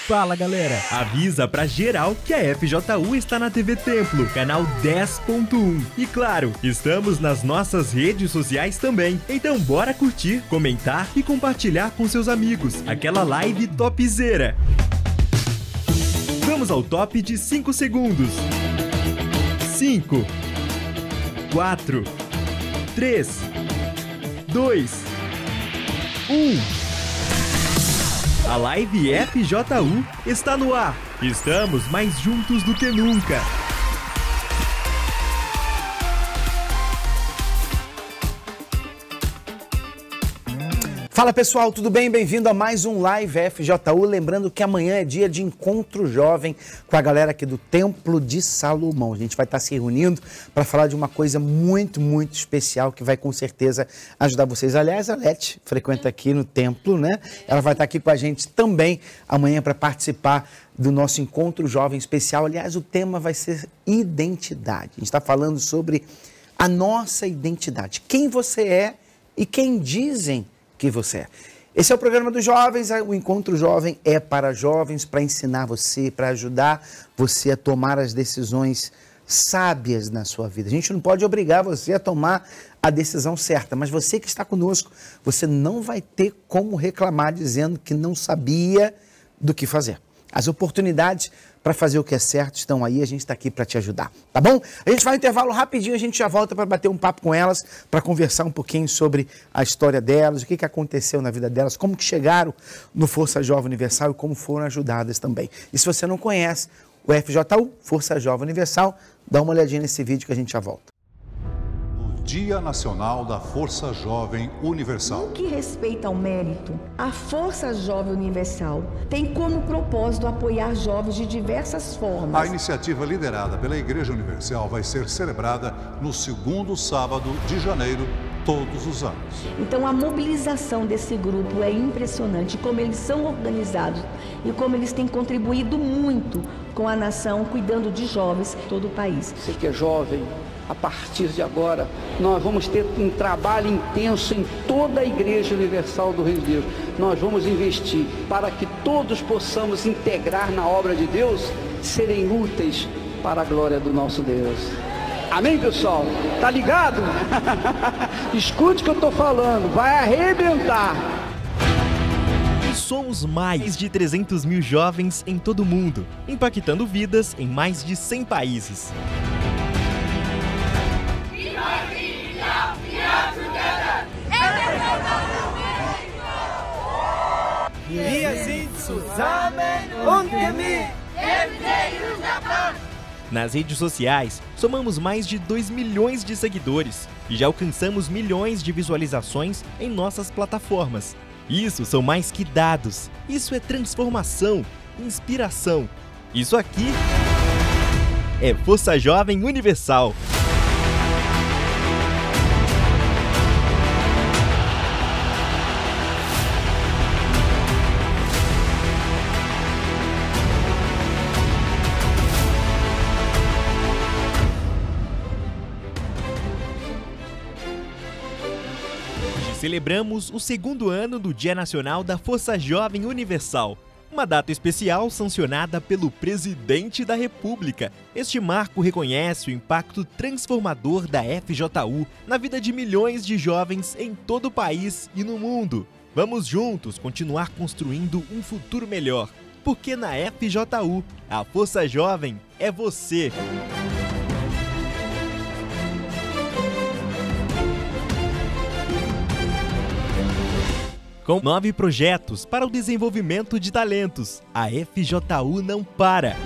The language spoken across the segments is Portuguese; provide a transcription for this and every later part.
Fala galera, avisa pra geral que a FJU está na TV Templo, canal 10.1. E claro, estamos nas nossas redes sociais também. Então bora curtir, comentar e compartilhar com seus amigos aquela live topzera. Vamos ao top de 5 segundos. 5, 4, 3, 2, 1. A live FJU está no ar. Estamos mais juntos do que nunca. Fala pessoal, tudo bem? Bem-vindo a mais um Live FJU. Lembrando que amanhã é dia de encontro jovem com a galera aqui do Templo de Salomão. A gente vai estar se reunindo para falar de uma coisa muito especial que vai com certeza ajudar vocês. Aliás, a Leti frequenta aqui no Templo, né? Ela vai estar aqui com a gente também amanhã para participar do nosso encontro jovem especial. Aliás, o tema vai ser identidade. A gente está falando sobre a nossa identidade. Quem você é e quem dizem que você é. Esse é o programa dos jovens, o Encontro Jovem é para jovens, para ensinar você, para ajudar você a tomar as decisões sábias na sua vida. A gente não pode obrigar você a tomar a decisão certa, mas você que está conosco, você não vai ter como reclamar dizendo que não sabia do que fazer. As oportunidades para fazer o que é certo estão aí, a gente está aqui para te ajudar, tá bom? A gente vai um intervalo rapidinho, a gente já volta para bater um papo com elas, para conversar um pouquinho sobre a história delas, o que aconteceu na vida delas, como que chegaram no Força Jovem Universal e como foram ajudadas também. E se você não conhece o FJU, Força Jovem Universal, dá uma olhadinha nesse vídeo que a gente já volta. Dia Nacional da Força Jovem Universal. No que respeita ao mérito, a Força Jovem Universal tem como propósito apoiar jovens de diversas formas. A iniciativa liderada pela Igreja Universal vai ser celebrada no segundo sábado de janeiro, todos os anos. Então a mobilização desse grupo é impressionante, como eles são organizados e como eles têm contribuído muito com a nação, cuidando de jovens em todo o país. Você que é jovem, a partir de agora, nós vamos ter um trabalho intenso em toda a Igreja Universal do Reino de Deus. Nós vamos investir para que todos possamos integrar na obra de Deus, serem úteis para a glória do nosso Deus. Amém, pessoal? Tá ligado? Escute o que eu estou falando, vai arrebentar. Somos mais de 300 mil jovens em todo o mundo, impactando vidas em mais de 100 países. Nas redes sociais, somamos mais de 2 milhões de seguidores e já alcançamos milhões de visualizações em nossas plataformas. Isso são mais que dados, isso é transformação, inspiração. Isso aqui é Força Jovem Universal. Celebramos o segundo ano do Dia Nacional da Força Jovem Universal, uma data especial sancionada pelo Presidente da República. Este marco reconhece o impacto transformador da FJU na vida de milhões de jovens em todo o país e no mundo. Vamos juntos continuar construindo um futuro melhor, porque na FJU, a Força Jovem é você. Com 9 projetos para o desenvolvimento de talentos, a FJU não para.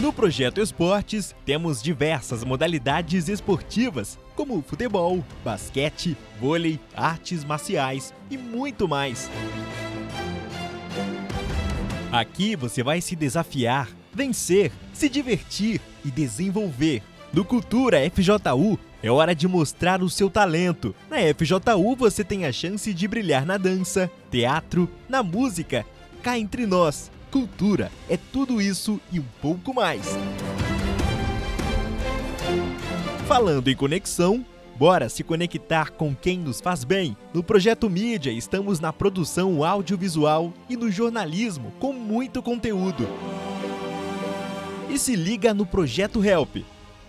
No Projeto Esportes, temos diversas modalidades esportivas, como futebol, basquete, vôlei, artes marciais e muito mais. Aqui você vai se desafiar, vencer, se divertir e desenvolver. No Cultura FJU, é hora de mostrar o seu talento. Na FJU você tem a chance de brilhar na dança, teatro, na música. Cá entre nós, cultura é tudo isso e um pouco mais. Falando em conexão, Bora se conectar com quem nos faz bem. No Projeto Mídia, estamos na produção audiovisual e no jornalismo com muito conteúdo. E se liga no Projeto Help.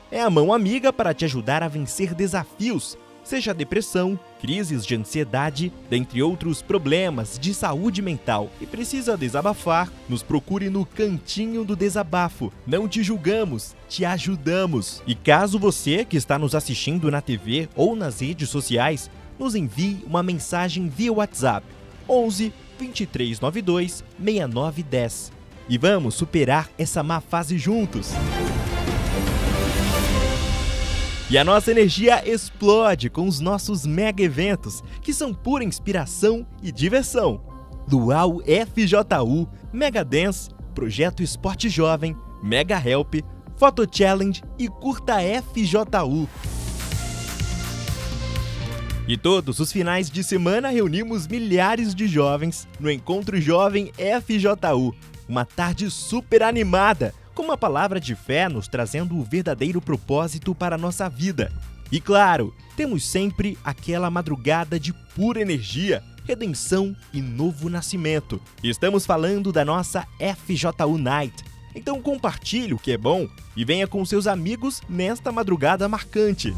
É a mão amiga para te ajudar a vencer desafios, seja depressão, crises de ansiedade, dentre outros problemas de saúde mental. E precisa desabafar? Nos procure no Cantinho do Desabafo. Não te julgamos, te ajudamos. E caso você que está nos assistindo na TV ou nas redes sociais, nos envie uma mensagem via WhatsApp 11 2392 6910. E vamos superar essa má fase juntos. E a nossa energia explode com os nossos mega eventos, que são pura inspiração e diversão. Luau FJU, Mega Dance, Projeto Esporte Jovem, Mega Help, Photo Challenge e Curta FJU. E todos os finais de semana reunimos milhares de jovens no Encontro Jovem FJU. Uma tarde super animada, com uma palavra de fé nos trazendo o verdadeiro propósito para a nossa vida. E claro, temos sempre aquela madrugada de pura energia, redenção e novo nascimento. Estamos falando da nossa FJU Night. Então compartilhe o que é bom e venha com seus amigos nesta madrugada marcante.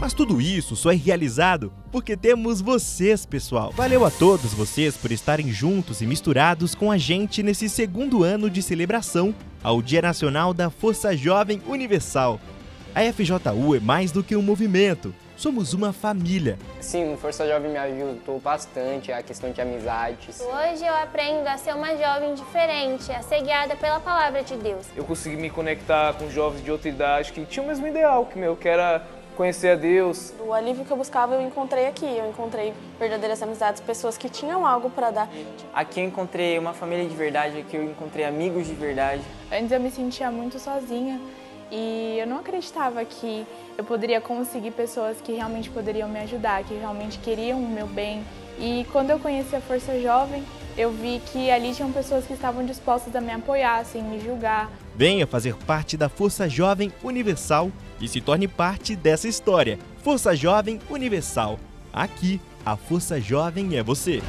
Mas tudo isso só é realizado porque temos vocês, pessoal. Valeu a todos vocês por estarem juntos e misturados com a gente nesse segundo ano de celebração ao Dia Nacional da Força Jovem Universal. A FJU é mais do que um movimento, somos uma família. Sim, o Força Jovem me ajudou bastante, a questão de amizades. Hoje eu aprendo a ser uma jovem diferente, a ser guiada pela palavra de Deus. Eu consegui me conectar com jovens de outra idade que tinham o mesmo ideal que meu, que era conhecer a Deus. O alívio que eu buscava eu encontrei aqui. Eu encontrei verdadeiras amizades, pessoas que tinham algo para dar. Aqui eu encontrei uma família de verdade, aqui eu encontrei amigos de verdade. Antes eu me sentia muito sozinha e eu não acreditava que eu poderia conseguir pessoas que realmente poderiam me ajudar, que realmente queriam o meu bem. E quando eu conheci a Força Jovem, eu vi que ali tinham pessoas que estavam dispostas a me apoiar, sem me julgar. Venha fazer parte da Força Jovem Universal e se torne parte dessa história. Força Jovem Universal. Aqui, a Força Jovem é você.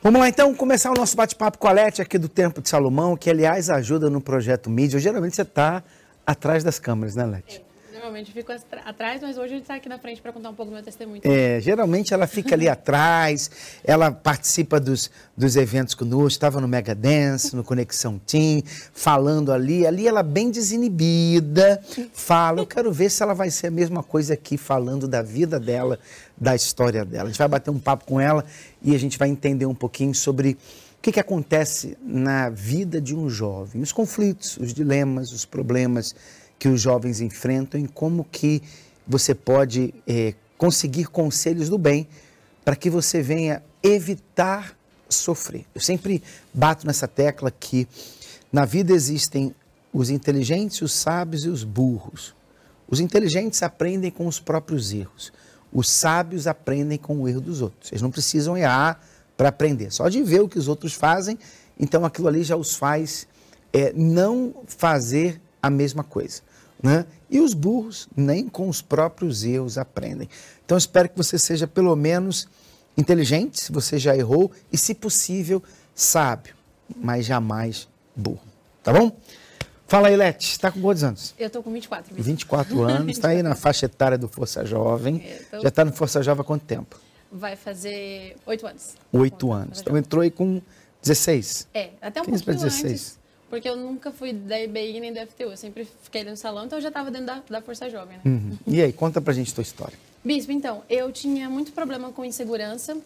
Vamos lá então começar o nosso bate-papo com a Lete aqui do Templo de Salomão, que aliás ajuda no Projeto Mídia. Geralmente você está atrás das câmeras, né, Lete? Normalmente eu fico atrás, mas hoje a gente está aqui na frente para contar um pouco do meu testemunho. Geralmente ela fica ali atrás, ela participa dos eventos conosco, estava no Mega Dance, no Conexão Team, falando ali ela bem desinibida, fala, eu quero ver se ela vai ser a mesma coisa aqui, falando da vida dela, da história dela. A gente vai bater um papo com ela e a gente vai entender um pouquinho sobre o que acontece na vida de um jovem, os conflitos, os dilemas, os problemas que os jovens enfrentam e como que você pode conseguir conselhos do bem para que você venha evitar sofrer. Eu sempre bato nessa tecla que na vida existem os inteligentes, os sábios e os burros. Os inteligentes aprendem com os próprios erros. Os sábios aprendem com o erro dos outros. Eles não precisam errar para aprender. Só de ver o que os outros fazem, então aquilo ali já os faz não fazer a mesma coisa. Né? E os burros nem com os próprios erros aprendem. Então espero que você seja pelo menos inteligente, se você já errou, e se possível, sábio, mas jamais burro. Tá bom? Fala aí, Lete, está com quantos anos? Eu estou com 24. 24 anos, está aí na faixa etária do Força Jovem. Já está no Força Jovem há quanto tempo? Vai fazer 8 anos. 8 anos. Então entrou aí com 16? Até um 15 pouquinho 16. Antes. Porque eu nunca fui da IBI nem da FTU, eu sempre fiquei no salão, então eu já estava dentro da Força Jovem, né? Uhum. E aí, conta pra gente a tua história. Bispo, então, eu tinha muito problema com insegurança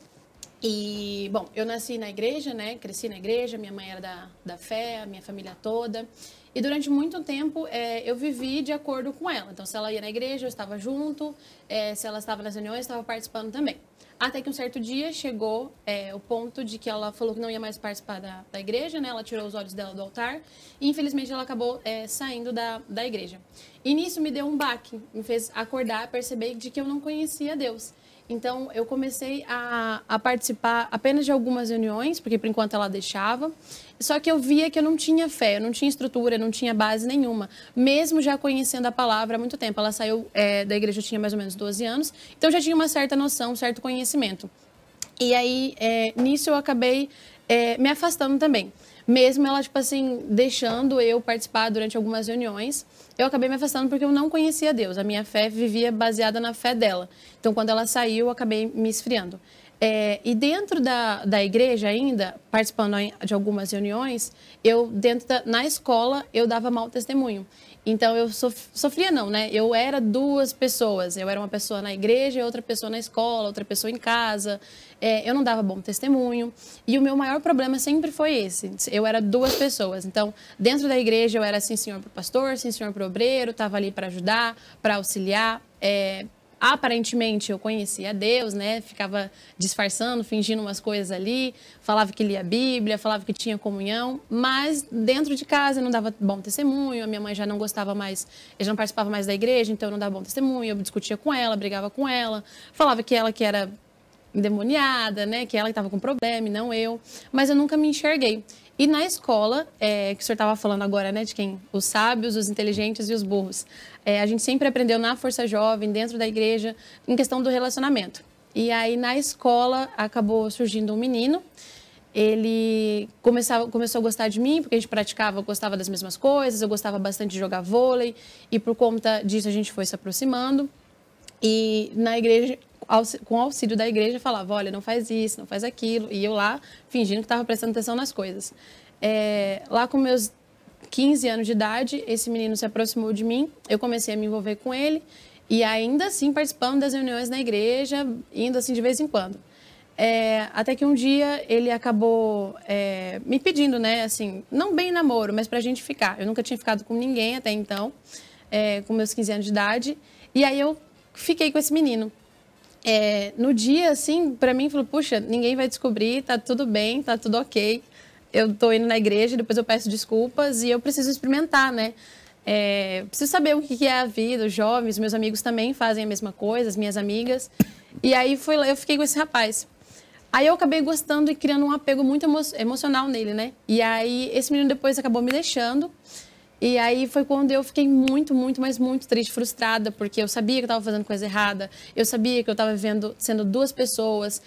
e, bom, eu nasci na igreja, né? Cresci na igreja, minha mãe era da fé, a minha família toda. E durante muito tempo eu vivi de acordo com ela. Então, se ela ia na igreja, eu estava junto. Se ela estava nas reuniões, eu estava participando também. Até que um certo dia chegou o ponto de que ela falou que não ia mais participar da igreja, né? Ela tirou os olhos dela do altar e, infelizmente, ela acabou saindo da igreja. E nisso me deu um baque, me fez acordar, perceber de que eu não conhecia Deus. Então, eu comecei a participar apenas de algumas reuniões, porque por enquanto ela deixava. Só que eu via que eu não tinha fé, eu não tinha estrutura, eu não tinha base nenhuma. Mesmo já conhecendo a palavra há muito tempo. Ela saiu da igreja, eu tinha mais ou menos 12 anos. Então, eu já tinha uma certa noção, um certo conhecimento. E aí, nisso eu acabei me afastando também. Mesmo ela, tipo assim, deixando eu participar durante algumas reuniões, eu acabei me afastando porque eu não conhecia Deus. A minha fé vivia baseada na fé dela. Então, quando ela saiu, eu acabei me esfriando. E dentro da igreja ainda, participando de algumas reuniões, na escola, eu dava mau testemunho. Então, eu sofria não, né? Eu era duas pessoas. Eu era uma pessoa na igreja e outra pessoa na escola, outra pessoa em casa. Eu não dava bom testemunho. E o meu maior problema sempre foi esse. Eu era duas pessoas. Então, dentro da igreja, eu era sim senhor para o pastor, sim senhor para o obreiro, estava ali para ajudar, para auxiliar. Aparentemente eu conhecia Deus, né? Ficava disfarçando, fingindo umas coisas ali, falava que lia a Bíblia, falava que tinha comunhão, mas dentro de casa eu não dava bom testemunho, a minha mãe já não gostava mais, já não participava mais da igreja, então eu não dava bom testemunho, eu discutia com ela, brigava com ela, falava que ela que era endemoniada, né? Que ela que estava com problema e não eu, mas eu nunca me enxerguei. E na escola, que o senhor estava falando agora, né, de quem? Os sábios, os inteligentes e os burros. A gente sempre aprendeu na Força Jovem, dentro da igreja, em questão do relacionamento. E aí, na escola, acabou surgindo um menino. Ele começou a gostar de mim, porque a gente gostava das mesmas coisas, eu gostava bastante de jogar vôlei. E por conta disso, a gente foi se aproximando. E na igreja, com o auxílio da igreja, falava, olha, não faz isso, não faz aquilo. E eu lá, fingindo que estava prestando atenção nas coisas. Lá com meus 15 anos de idade, esse menino se aproximou de mim, eu comecei a me envolver com ele, e ainda assim participando das reuniões na igreja, indo assim de vez em quando. Até que um dia ele acabou me pedindo, né, assim, não bem namoro, mas pra gente ficar. Eu nunca tinha ficado com ninguém até então, com meus 15 anos de idade, e aí eu fiquei com esse menino. No dia, assim, pra mim, falou, puxa, ninguém vai descobrir, tá tudo bem, tá tudo ok. Eu tô indo na igreja, depois eu peço desculpas e eu preciso experimentar, né? Preciso saber o que é a vida, os jovens, meus amigos também fazem a mesma coisa, as minhas amigas. E aí foi lá, eu fiquei com esse rapaz. Aí eu acabei gostando e criando um apego muito emocional nele, né? E aí esse menino depois acabou me deixando. E aí foi quando eu fiquei muito, mas muito triste, frustrada, porque eu sabia que eu estava fazendo coisa errada, eu sabia que eu estava sendo duas pessoas.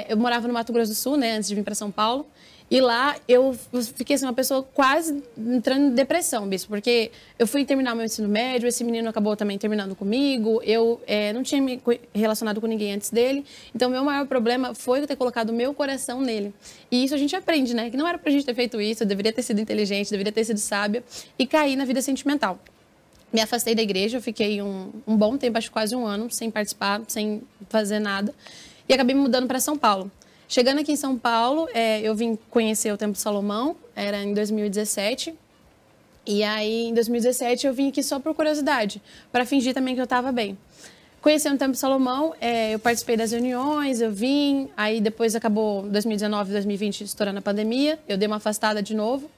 Eu morava no Mato Grosso do Sul, né, antes de vir para São Paulo. E lá eu fiquei assim, uma pessoa quase entrando em depressão, bispo, porque eu fui terminar meu ensino médio, esse menino acabou também terminando comigo, eu não tinha me relacionado com ninguém antes dele, então meu maior problema foi eu ter colocado o meu coração nele. E isso a gente aprende, né, que não era pra gente ter feito isso, eu deveria ter sido inteligente, deveria ter sido sábia e cair na vida sentimental. Me afastei da igreja, eu fiquei um bom tempo, acho que quase um ano, sem participar, sem fazer nada, e acabei me mudando para São Paulo. Chegando aqui em São Paulo, eu vim conhecer o Templo de Salomão, era em 2017. E aí, em 2017, eu vim aqui só por curiosidade, para fingir também que eu estava bem. Conhecendo o Templo de Salomão, eu participei das reuniões, eu vim, aí depois acabou 2019, 2020, estourando a pandemia, eu dei uma afastada de novo.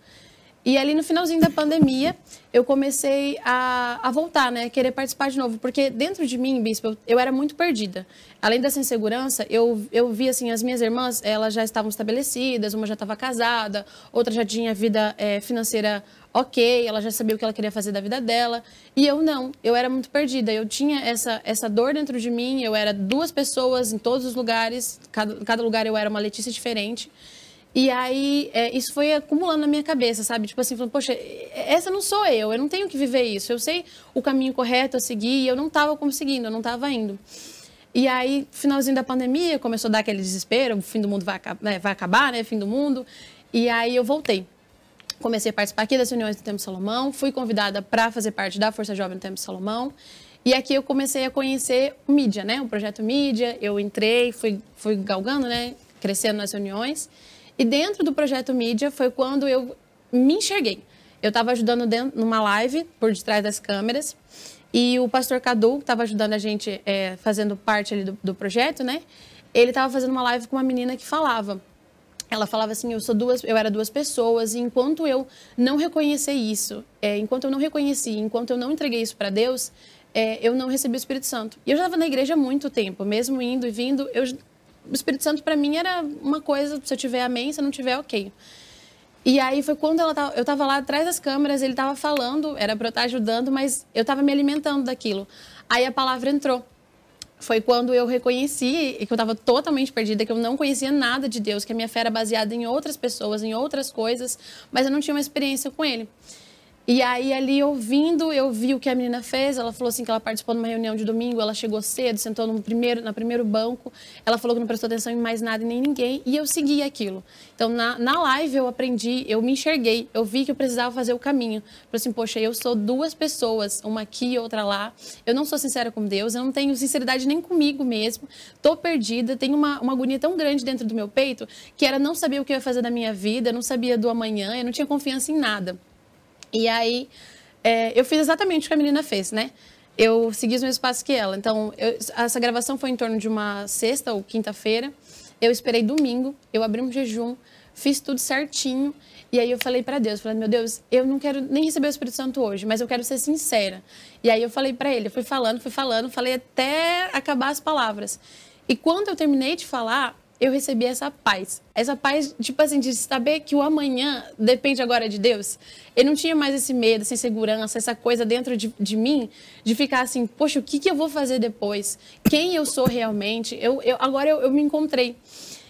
E ali no finalzinho da pandemia, eu comecei a voltar, né? Querer participar de novo. Porque dentro de mim, bispo, eu era muito perdida. Além dessa insegurança, eu vi, assim, as minhas irmãs, elas já estavam estabelecidas, uma já estava casada, outra já tinha vida financeira ok, ela já sabia o que ela queria fazer da vida dela. E eu não, eu era muito perdida. Eu tinha essa dor dentro de mim, eu era duas pessoas em todos os lugares, cada lugar eu era uma Letícia diferente. E aí, isso foi acumulando na minha cabeça, sabe? Tipo assim, falando, poxa, essa não sou eu não tenho que viver isso. Eu sei o caminho correto a seguir e eu não estava conseguindo, eu não estava indo. E aí, finalzinho da pandemia, começou a dar aquele desespero, o fim do mundo vai acabar, né? Fim do mundo. E aí eu voltei. Comecei a participar aqui das reuniões do Templo de Salomão, fui convidada para fazer parte da Força Jovem do Templo de Salomão. E aqui eu comecei a conhecer o Mídia, né? O projeto Mídia. Eu entrei, fui galgando, né? Crescendo nas reuniões. E dentro do projeto Mídia foi quando eu me enxerguei. Eu estava ajudando numa live por detrás das câmeras e o pastor Cadu, que estava ajudando a gente, fazendo parte ali do projeto, né? Ele estava fazendo uma live com uma menina que falava. Ela falava assim, eu era duas pessoas, e enquanto eu não reconhecer isso, enquanto eu não reconheci, enquanto eu não entreguei isso para Deus, eu não recebi o Espírito Santo. E eu já estava na igreja há muito tempo, mesmo indo e vindo, o Espírito Santo para mim era uma coisa, se eu tiver amém, se eu não tiver, ok. E aí foi quando eu estava lá atrás das câmeras, ele estava falando, era para eu estar ajudando, mas eu estava me alimentando daquilo. Aí a palavra entrou. Foi quando eu reconheci que eu estava totalmente perdida, que eu não conhecia nada de Deus, que a minha fé era baseada em outras pessoas, em outras coisas, mas eu não tinha uma experiência com Ele. E aí, ali, ouvindo, eu vi o que a menina fez. Ela falou assim que ela participou de uma reunião de domingo, ela chegou cedo, sentou no primeiro banco. Ela falou que não prestou atenção em mais nada e nem ninguém. E eu segui aquilo. Então, na live, eu aprendi, eu me enxerguei. Eu vi que eu precisava fazer o caminho. Falei assim, poxa, eu sou duas pessoas, uma aqui e outra lá. Eu não sou sincera com Deus, eu não tenho sinceridade nem comigo mesmo. Tô perdida, tenho uma agonia tão grande dentro do meu peito, que era não saber o que eu ia fazer da minha vida, não sabia do amanhã, eu não tinha confiança em nada. E aí, eu fiz exatamente o que a menina fez, né? Eu segui os mesmos passos que ela. Então, essa gravação foi em torno de uma sexta ou quinta-feira. Eu esperei domingo, eu abri um jejum, fiz tudo certinho. E aí eu falei para Deus, meu Deus, eu não quero nem receber o Espírito Santo hoje, mas eu quero ser sincera. E aí eu falei para ele, eu fui falando, falei até acabar as palavras. E quando eu terminei de falar, eu recebi essa paz, tipo assim, de saber que o amanhã depende agora de Deus. Eu não tinha mais esse medo, essa insegurança, essa coisa dentro de mim, de ficar assim, poxa, o que eu vou fazer depois? Quem eu sou realmente? Agora eu me encontrei.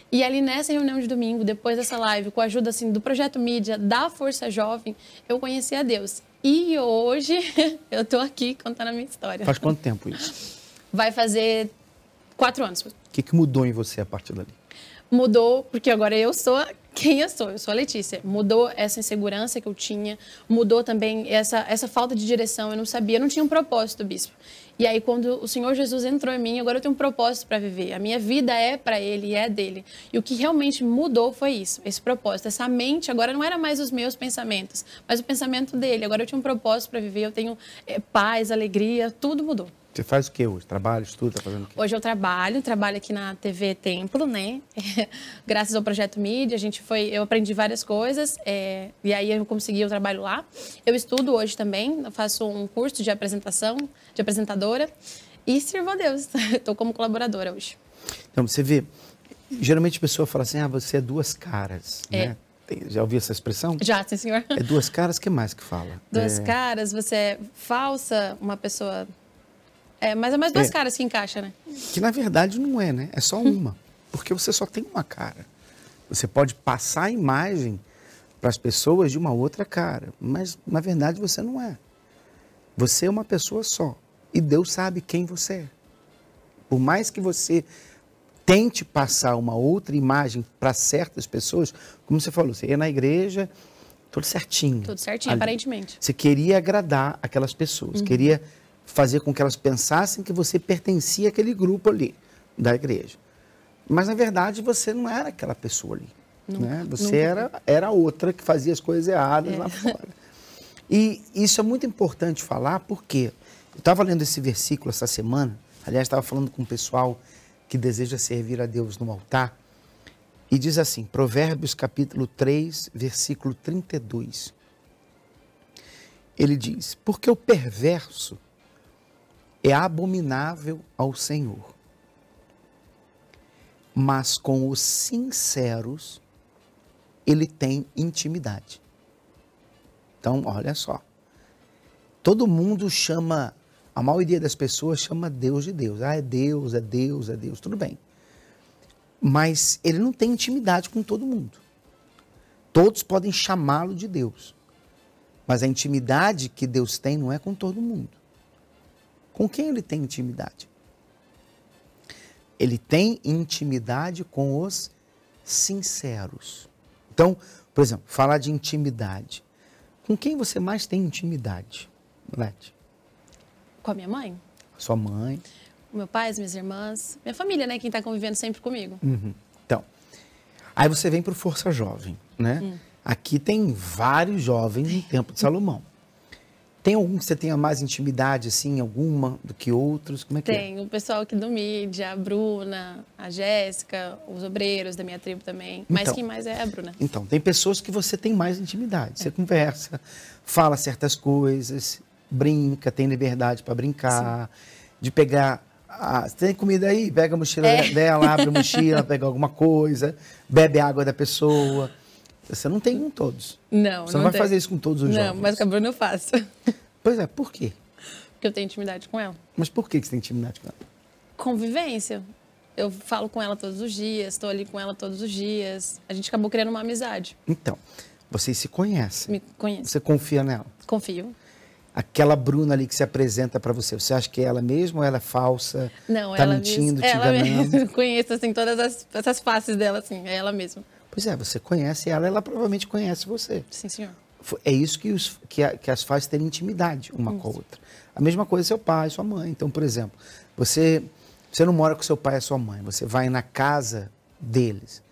E ali nessa reunião de domingo, depois dessa live, com a ajuda assim, do Projeto Mídia, da Força Jovem, eu conheci a Deus. E hoje eu tô aqui contando a minha história. Faz quanto tempo isso? Vai fazer 4 anos. O que mudou em você a partir dali? Mudou, porque agora eu sou quem eu sou a Letícia. Mudou essa insegurança que eu tinha, mudou também essa falta de direção, eu não sabia, eu não tinha um propósito, bispo. E aí, quando o Senhor Jesus entrou em mim, agora eu tenho um propósito para viver. A minha vida é para Ele e é dele. E o que realmente mudou foi isso, esse propósito. Essa mente agora não era mais os meus pensamentos, mas o pensamento dele. Agora eu tinha um propósito para viver, eu tenho paz, alegria, tudo mudou. Você faz o que hoje? Trabalha, estuda, tá fazendo o quê? Hoje eu trabalho aqui na TV Templo, né? Graças ao Projeto Mídia, eu aprendi várias coisas, e aí eu consegui o trabalho lá. Eu estudo hoje também, eu faço um curso de apresentação, de apresentadora, e sirvo a Deus. Estou como colaboradora hoje. Então, você vê, geralmente a pessoa fala assim, você é duas caras, né? Já ouviu essa expressão? Já, sim, senhor. É duas caras, o que mais que fala? Duas caras, você é falsa, uma pessoa... mas é mais duas caras que encaixa, né? Que na verdade não é, né? É só uma. Porque você só tem uma cara. Você pode passar a imagem para as pessoas de uma outra cara. Mas na verdade você não é. Você é uma pessoa só. E Deus sabe quem você é. Por mais que você tente passar uma outra imagem para certas pessoas, como você falou, você ia na igreja, tudo certinho. Tudo certinho, ali. Aparentemente. Você queria agradar aquelas pessoas, queria fazer com que elas pensassem que você pertencia àquele grupo ali, da igreja. Mas, na verdade, você não era aquela pessoa ali. Nunca, né? Você era outra que fazia as coisas erradas lá fora. E isso é muito importante falar, porque eu estava lendo esse versículo essa semana, aliás, estava falando com um pessoal que deseja servir a Deus no altar, e diz assim, Provérbios capítulo 3, versículo 32. Ele diz, porque o perverso é abominável ao Senhor, mas com os sinceros ele tem intimidade. Então, olha só, todo mundo chama, a maioria das pessoas chama Deus de Deus. É Deus, é Deus, é Deus, tudo bem. Mas ele não tem intimidade com todo mundo. Todos podem chamá-lo de Deus, mas a intimidade que Deus tem não é com todo mundo. Com quem ele tem intimidade? Ele tem intimidade com os sinceros. Então, por exemplo, falar de intimidade. Com quem você mais tem intimidade, Leti? Com a minha mãe. Sua mãe. O meu pai, as minhas irmãs. Minha família, né? Quem está convivendo sempre comigo. Então, aí você vem para o Força Jovem, né? Aqui tem vários jovens no Templo de Salomão. Tem algum que você tenha mais intimidade, assim, alguma do que outros? Como é que Tem o pessoal aqui do mídia, a Bruna, a Jéssica, os obreiros da minha tribo também. Mas Então, quem mais é a Bruna. Então, tem pessoas que você tem mais intimidade. Você conversa, fala certas coisas, brinca, tem liberdade para brincar, de pegar... tem comida aí? Pega a mochila dela, abre a mochila, pega alguma coisa, bebe a água da pessoa. Você não tem com todos. Não, Você não vai fazer isso com todos os jovens. Não, mas com a Bruna eu faço. Pois é, por quê? Porque eu tenho intimidade com ela. Mas por que você tem intimidade com ela? Convivência. Eu falo com ela todos os dias, estou ali com ela todos os dias. A gente acabou criando uma amizade. Então, vocês se conhecem. Me conhece. Você confia nela? Confio. Aquela Bruna ali que se apresenta para você acha que é ela mesma ou ela é falsa? Não, tá ela mentindo, mesma. te Ela enganando? mesma. Conheço, assim, todas essas faces dela, assim. É ela mesma. Pois é, você conhece ela provavelmente conhece você. Sim, senhor. É isso que as faz terem intimidade uma com a outra. A mesma coisa seu pai, sua mãe. Então, por exemplo, você não mora com seu pai e sua mãe, você vai na casa deles.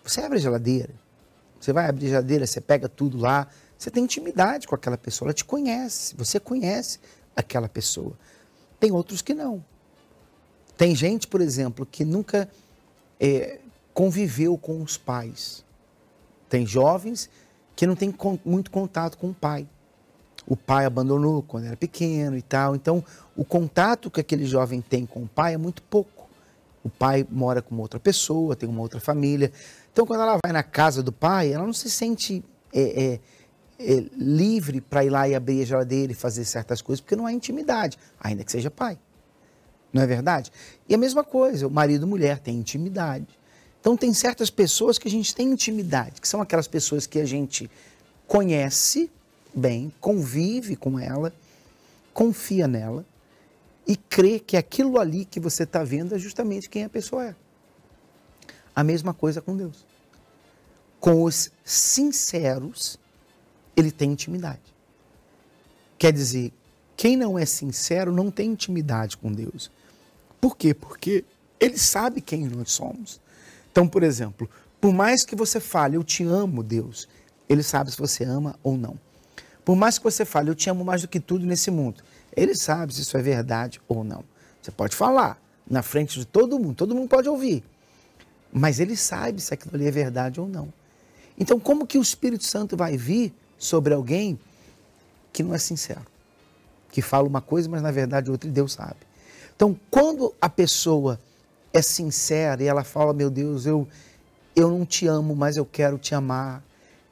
Você abre a geladeira, você vai abrir a geladeira, você pega tudo lá, você tem intimidade com aquela pessoa, ela te conhece, você conhece aquela pessoa. Tem outros que não. Tem gente, por exemplo, que nunca conviveu com os pais. Tem jovens que não têm muito contato com o pai. O pai abandonou quando era pequeno e tal. Então, o contato que aquele jovem tem com o pai é muito pouco. O pai mora com outra pessoa, tem uma outra família. Então, quando ela vai na casa do pai, ela não se sente livre para ir lá e abrir a geladeira e fazer certas coisas, porque não há intimidade, ainda que seja pai. Não é verdade? E a mesma coisa, o marido e a mulher têm intimidade. Então, tem certas pessoas que a gente tem intimidade, que são aquelas pessoas que a gente conhece bem, convive com ela, confia nela e crê que aquilo ali que você está vendo é justamente quem a pessoa é. A mesma coisa com Deus. Com os sinceros, ele tem intimidade. Quer dizer, quem não é sincero não tem intimidade com Deus. Por quê? Porque ele sabe quem nós somos. Então, por exemplo, por mais que você fale, eu te amo, Deus, ele sabe se você ama ou não. Por mais que você fale, eu te amo mais do que tudo nesse mundo, ele sabe se isso é verdade ou não. Você pode falar na frente de todo mundo pode ouvir, mas ele sabe se aquilo ali é verdade ou não. Então, como que o Espírito Santo vai vir sobre alguém que não é sincero? Que fala uma coisa, mas na verdade outra, e Deus sabe. Então, quando a pessoa é sincera e ela fala, meu Deus, eu não te amo, mas eu quero te amar.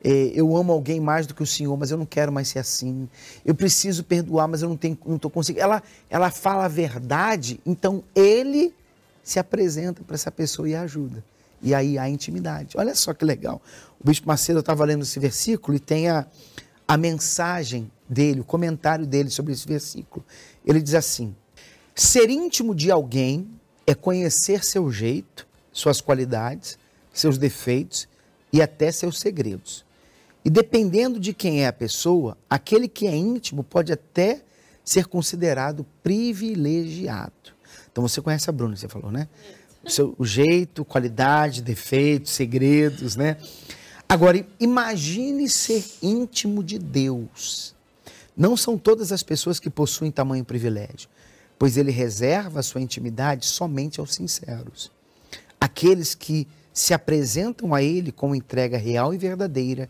Eu amo alguém mais do que o Senhor, mas eu não quero mais ser assim. Eu preciso perdoar, mas eu não estou conseguindo. Ela fala a verdade, então ele se apresenta para essa pessoa e ajuda. E aí há intimidade. Olha só que legal. O Bispo Macedo estava lendo esse versículo e tem a mensagem dele, o comentário dele sobre esse versículo. Ele diz assim: ser íntimo de alguém é conhecer seu jeito, suas qualidades, seus defeitos e até seus segredos. E dependendo de quem é a pessoa, aquele que é íntimo pode até ser considerado privilegiado. Então você conhece a Bruna, você falou, né? O jeito, qualidade, defeitos, segredos, né? Agora, imagine ser íntimo de Deus. Não são todas as pessoas que possuem tamanho privilégio, pois ele reserva a sua intimidade somente aos sinceros. Aqueles que se apresentam a ele com entrega real e verdadeira,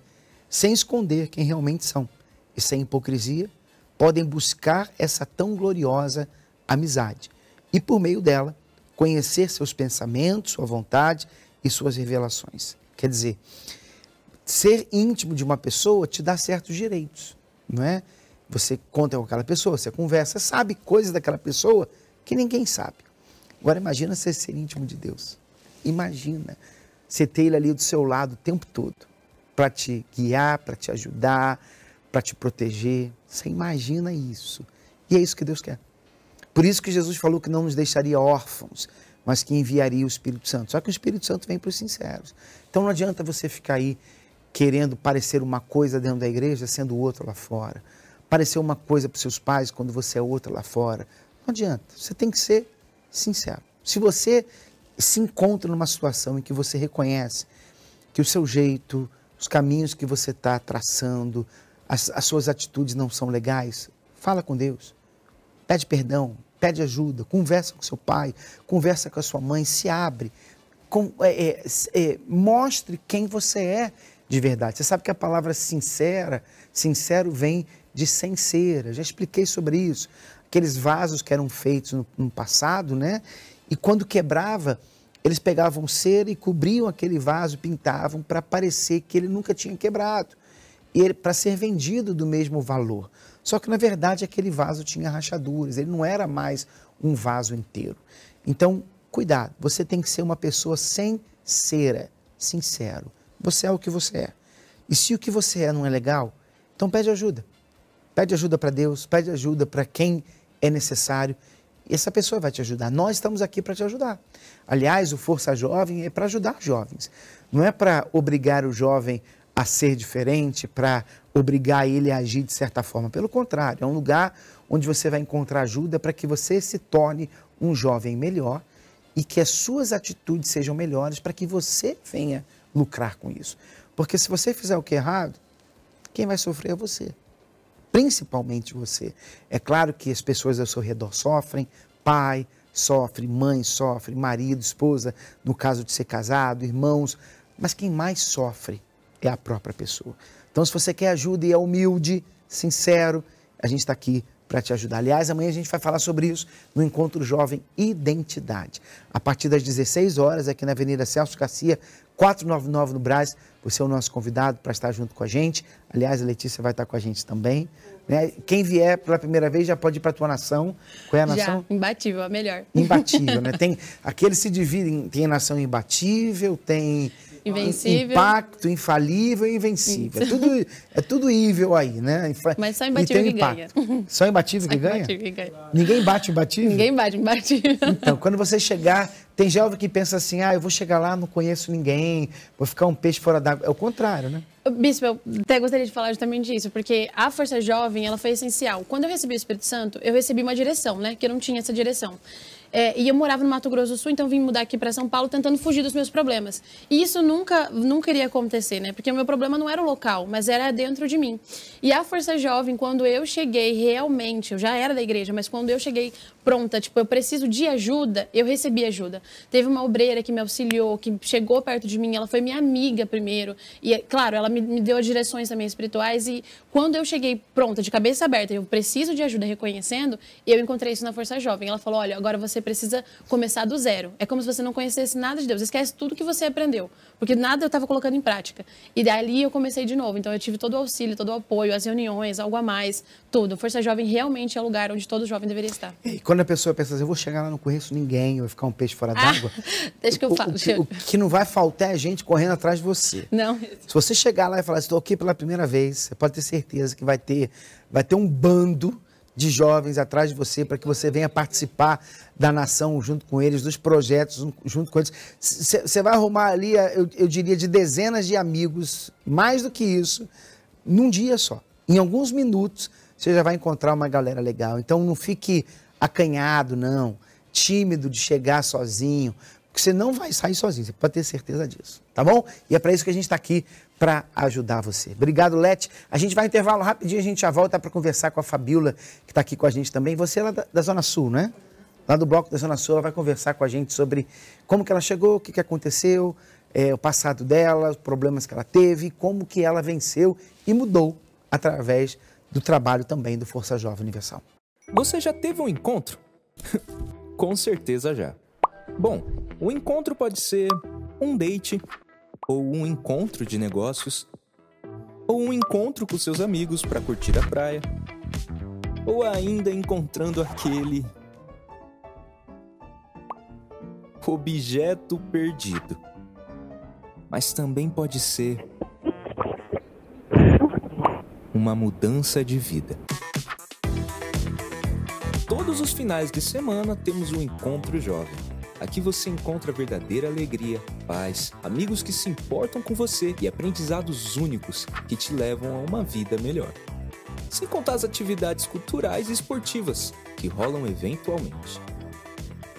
sem esconder quem realmente são, e sem hipocrisia, podem buscar essa tão gloriosa amizade e, por meio dela, conhecer seus pensamentos, sua vontade e suas revelações. Quer dizer, ser íntimo de uma pessoa te dá certos direitos, não é? Você conta com aquela pessoa, você conversa, sabe coisas daquela pessoa que ninguém sabe. Agora imagina você ser íntimo de Deus. Imagina você ter ele ali do seu lado o tempo todo, para te guiar, para te ajudar, para te proteger. Você imagina isso. E é isso que Deus quer. Por isso que Jesus falou que não nos deixaria órfãos, mas que enviaria o Espírito Santo. Só que o Espírito Santo vem para os sinceros. Então não adianta você ficar aí querendo parecer uma coisa dentro da igreja, sendo outra lá fora. Parecer uma coisa para os seus pais quando você é outra lá fora. Não adianta. Você tem que ser sincero. Se você se encontra numa situação em que você reconhece que o seu jeito, os caminhos que você está traçando, as suas atitudes não são legais, fala com Deus. Pede perdão, pede ajuda, conversa com seu pai, conversa com a sua mãe, se abre. Mostre quem você é de verdade. Você sabe que a palavra sincero vem de sem cera. Já expliquei sobre isso. Aqueles vasos que eram feitos no passado, né? E quando quebrava, eles pegavam cera e cobriam aquele vaso, pintavam para parecer que ele nunca tinha quebrado. E para ser vendido do mesmo valor. Só que, na verdade, aquele vaso tinha rachaduras. Ele não era mais um vaso inteiro. Então, cuidado. Você tem que ser uma pessoa sem cera, sincero. Você é o que você é. E se o que você é não é legal, então pede ajuda. Pede ajuda para Deus, pede ajuda para quem é necessário. E essa pessoa vai te ajudar. Nós estamos aqui para te ajudar. Aliás, o Força Jovem é para ajudar jovens. Não é para obrigar o jovem a ser diferente, para obrigar ele a agir de certa forma. Pelo contrário, é um lugar onde você vai encontrar ajuda para que você se torne um jovem melhor e que as suas atitudes sejam melhores para que você venha lucrar com isso. Porque se você fizer o que é errado, quem vai sofrer é você. Principalmente você. É claro que as pessoas ao seu redor sofrem, pai sofre, mãe sofre, marido, esposa, no caso de ser casado, irmãos, mas quem mais sofre é a própria pessoa. Então, se você quer ajuda e é humilde, sincero, a gente está aqui para te ajudar. Aliás, amanhã a gente vai falar sobre isso no Encontro Jovem Identidade. A partir das 16 horas, aqui na Avenida Celso Garcia, 499 no Brás, você é o nosso convidado para estar junto com a gente. Aliás, a Letícia vai estar com a gente também. Né? Quem vier pela primeira vez já pode ir para a tua nação. Qual é a nação? Já, imbatível, a melhor. Imbatível, né? Aqueles se dividem, tem a nação imbatível, tem... Invencível. Impacto, infalível e invencível. É tudo ível aí, né? Mas só imbatível que ganha. Só imbatível que ganha? Ninguém bate imbatível? Ninguém bate imbatível. Então, quando você chegar, tem jovem que pensa assim, eu vou chegar lá, não conheço ninguém, vou ficar um peixe fora d'água. É o contrário, né? Bispo, eu até gostaria de falar justamente disso, porque a Força Jovem, ela foi essencial. Quando eu recebi o Espírito Santo, eu recebi uma direção, né? Que eu não tinha essa direção. E eu morava no Mato Grosso do Sul, então vim mudar aqui para São Paulo tentando fugir dos meus problemas. E isso nunca iria acontecer, né? Porque o meu problema não era o local, mas era dentro de mim. E a Força Jovem, quando eu cheguei realmente, eu já era da igreja, mas quando eu cheguei pronta, tipo, eu preciso de ajuda, eu recebi ajuda. Teve uma obreira que me auxiliou, que chegou perto de mim, ela foi minha amiga primeiro. E, claro, ela me deu as direções também espirituais. E quando eu cheguei pronta, de cabeça aberta, eu preciso de ajuda reconhecendo, eu encontrei isso na Força Jovem. Ela falou, olha, agora você precisa começar do zero. É como se você não conhecesse nada de Deus. Esquece tudo que você aprendeu, porque nada eu estava colocando em prática. E dali eu comecei de novo. Então eu tive todo o auxílio, todo o apoio, as reuniões, algo a mais, tudo. Força Jovem realmente é o lugar onde todo jovem deveria estar. E quando a pessoa pensa assim, eu vou chegar lá, não conheço ninguém, eu vou ficar um peixe fora d'água. Deixa que eu falo. O que não vai faltar é gente correndo atrás de você. Não. Se você chegar lá e falar, estou aqui pela primeira vez, você pode ter certeza que vai ter um bando de jovens atrás de você para que você venha participar da nação junto com eles, dos projetos junto com eles. Você vai arrumar ali, eu diria, de dezenas de amigos, mais do que isso, num dia só. Em alguns minutos, você já vai encontrar uma galera legal. Então, não fique acanhado, não, tímido de chegar sozinho, porque você não vai sair sozinho, você pode ter certeza disso, tá bom? E é para isso que a gente está aqui, para ajudar você. Obrigado, Lete. A gente vai intervalo rapidinho, a gente já volta para conversar com a Fabiola, que está aqui com a gente também. Você é lá da Zona Sul, né? Lá do Bloco da Zona Sul, ela vai conversar com a gente sobre como que ela chegou, o que aconteceu, o passado dela, os problemas que ela teve, como que ela venceu e mudou através do trabalho também do Força Jovem Universal. Você já teve um encontro? Com certeza já. Bom, o encontro pode ser um date, ou um encontro de negócios, ou um encontro com seus amigos para curtir a praia, ou ainda encontrando aquele objeto perdido. Mas também pode ser uma mudança de vida. Todos os finais de semana temos um encontro jovem. Aqui você encontra verdadeira alegria, paz, amigos que se importam com você e aprendizados únicos que te levam a uma vida melhor. Sem contar as atividades culturais e esportivas que rolam eventualmente.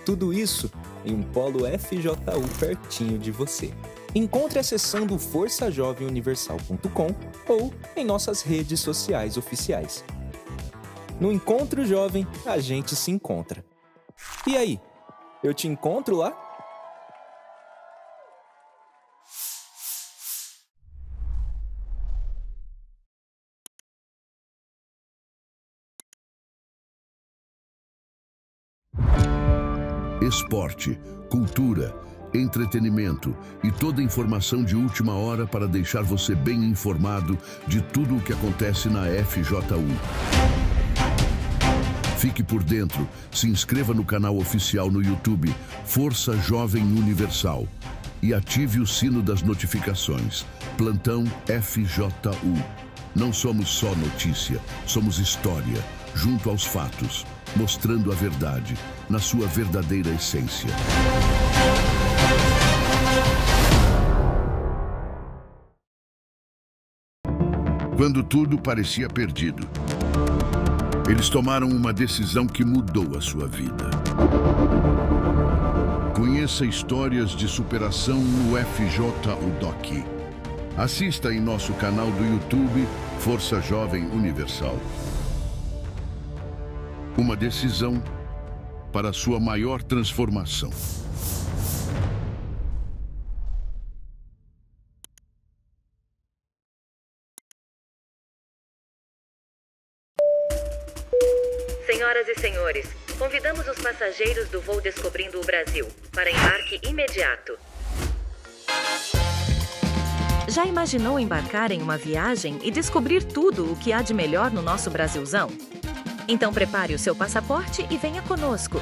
Tudo isso em um polo FJU pertinho de você. Encontre acessando forçajovemuniversal.com ou em nossas redes sociais oficiais. No Encontro Jovem, a gente se encontra. E aí, eu te encontro lá? Esporte, cultura, entretenimento e toda informação de última hora para deixar você bem informado de tudo o que acontece na FJU. Fique por dentro, se inscreva no canal oficial no YouTube Força Jovem Universal e ative o sino das notificações. Plantão FJU. Não somos só notícia, somos história, junto aos fatos, mostrando a verdade na sua verdadeira essência. Quando tudo parecia perdido, eles tomaram uma decisão que mudou a sua vida. Conheça histórias de superação no FJU Doc. Assista em nosso canal do YouTube Força Jovem Universal. Uma decisão para sua maior transformação. Senhoras e senhores, convidamos os passageiros do voo Descobrindo o Brasil para embarque imediato. Já imaginou embarcar em uma viagem e descobrir tudo o que há de melhor no nosso Brasilzão? Então prepare o seu passaporte e venha conosco.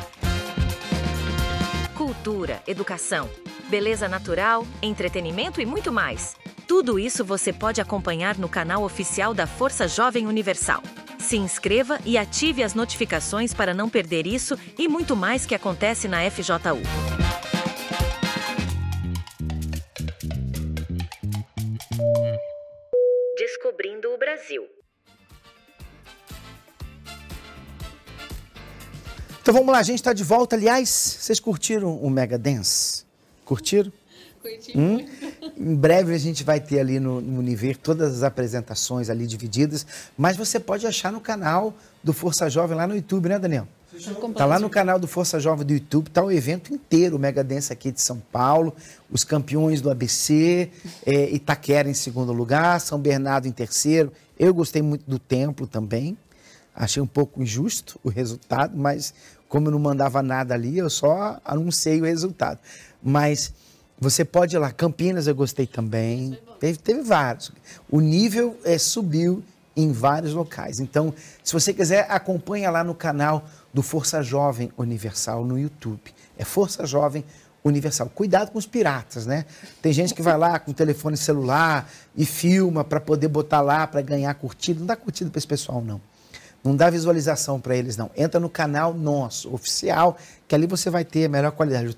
Cultura, educação, beleza natural, entretenimento e muito mais. Tudo isso você pode acompanhar no canal oficial da Força Jovem Universal. Se inscreva e ative as notificações para não perder isso e muito mais que acontece na FJU. Descobrindo o Brasil. Então vamos lá, a gente está de volta. Aliás, vocês curtiram o Mega Dance? Curtiram? Curti muito. Em breve a gente vai ter ali no Univer todas as apresentações ali divididas, mas você pode achar no canal do Força Jovem lá no YouTube, né, Daniel? Tá lá no canal do Força Jovem do YouTube, tá o evento inteiro, o Mega Dance aqui de São Paulo, os campeões do ABC, Itaquera em segundo lugar, São Bernardo em terceiro. Eu gostei muito do Templo também, achei um pouco injusto o resultado, mas como eu não mandava nada ali, eu só anunciei o resultado. Mas você pode ir lá, Campinas eu gostei também, teve vários. O nível subiu em vários locais. Então, se você quiser, acompanha lá no canal do Força Jovem Universal no YouTube. É Força Jovem Universal. Cuidado com os piratas, né? Tem gente que vai lá com o telefone celular e filma para poder botar lá, para ganhar curtida. Não dá curtida para esse pessoal, não. Não dá visualização para eles, não. Entra no canal nosso, oficial, que ali você vai ter a melhor qualidade.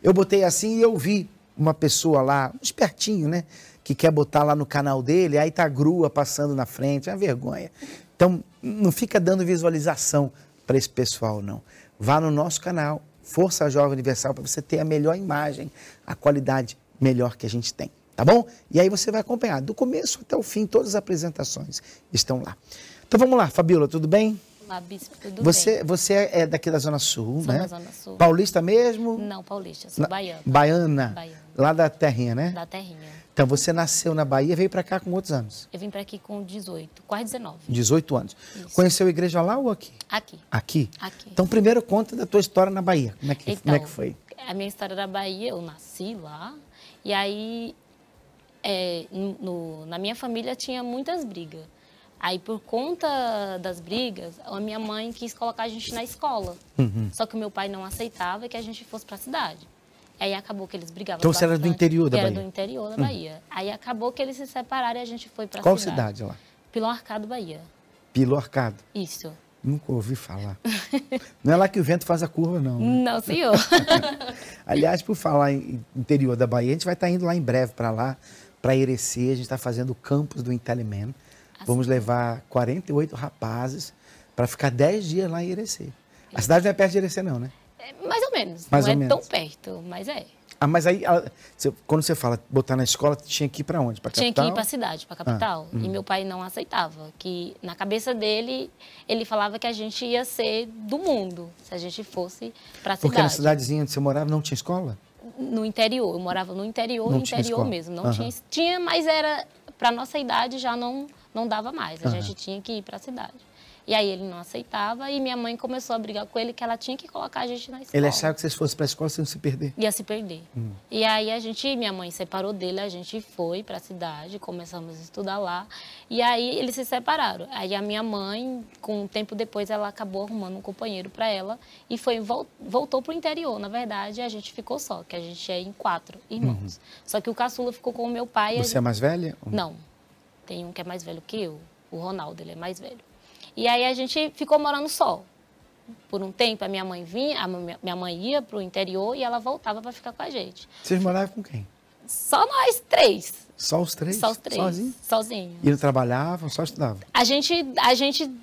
Eu botei assim e eu vi uma pessoa lá, um espertinho, né? Que quer botar lá no canal dele, aí tá a grua passando na frente, é uma vergonha. Então, não fica dando visualização para esse pessoal, não. Vá no nosso canal, Força Jovem Universal, para você ter a melhor imagem, a qualidade melhor que a gente tem, tá bom? E aí você vai acompanhar, do começo até o fim, todas as apresentações estão lá. Então vamos lá, Fabíola, tudo bem? Olá, Bispo, tudo bem? Você é daqui da Zona Sul, sou né? da Zona Sul. Paulista mesmo? Não, paulista, sou baiana. Baiana? Lá da terrinha, né? Da terrinha. Então, você nasceu na Bahia e veio para cá com quantos anos? Eu vim para aqui com 18, quase 19. 18 anos. Isso. Conheceu a igreja lá ou aqui? Aqui. Aqui? Aqui. Então, primeiro conta da tua história na Bahia. Como é que foi? A minha história da Bahia, eu nasci lá, e aí, na minha família tinha muitas brigas. Aí, por conta das brigas, a minha mãe quis colocar a gente na escola. Só que o meu pai não aceitava que a gente fosse para a cidade. Aí acabou que eles brigavam Então bastante. Você era do interior da Bahia? Era do interior da Bahia. Aí acabou que eles se separaram e a gente foi para a cidade. cidade. Qual cidade lá? Pilão Arcado, Bahia. Pilão Arcado? Isso. Nunca ouvi falar. Não é lá que o vento faz a curva, não. Né? Não, senhor. Aliás, por falar em interior da Bahia, a gente vai estar indo lá em breve para lá, para Irecê. A gente está fazendo o campus do Inteliman. Vamos levar 48 rapazes para ficar 10 dias lá em Irecê. A cidade não é perto de Irecê, não, né? Mais ou menos. Mais não ou é menos. tão perto, mas é. Ah, mas aí, quando você fala botar na escola, tinha que ir para onde? Para capital? Tinha que ir para a cidade, para a capital. E meu pai não aceitava. Que na cabeça dele, ele falava que a gente ia ser do mundo, se a gente fosse para a cidade. Porque na cidadezinha onde você morava não tinha escola? No interior. Eu morava no interior, no interior mesmo. Não tinha, mas era para nossa idade já não dava mais. A gente tinha que ir para a cidade. E aí ele não aceitava e minha mãe começou a brigar com ele que ela tinha que colocar a gente na escola. Ele achava que vocês fossem para a escola, vocês iam se perder? Ia se perder. E aí minha mãe separou dele, a gente foi para a cidade, começamos a estudar lá. E aí eles se separaram. Aí a minha mãe, com um tempo depois, ela acabou arrumando um companheiro para ela e voltou para o interior. Na verdade, a gente ficou só, que a gente é em 4 irmãos. Só que o caçula ficou com o meu pai. Você é mais velha? Não. Tem um que é mais velho que eu, o Ronaldo, ele é mais velho. E aí a gente ficou morando só. Por um tempo a minha mãe minha mãe ia para o interior e ela voltava para ficar com a gente. Vocês moravam com quem? Só nós 3. Só os 3? Só os 3. Sozinho? Sozinho. E não trabalhavam, só estudavam? A gente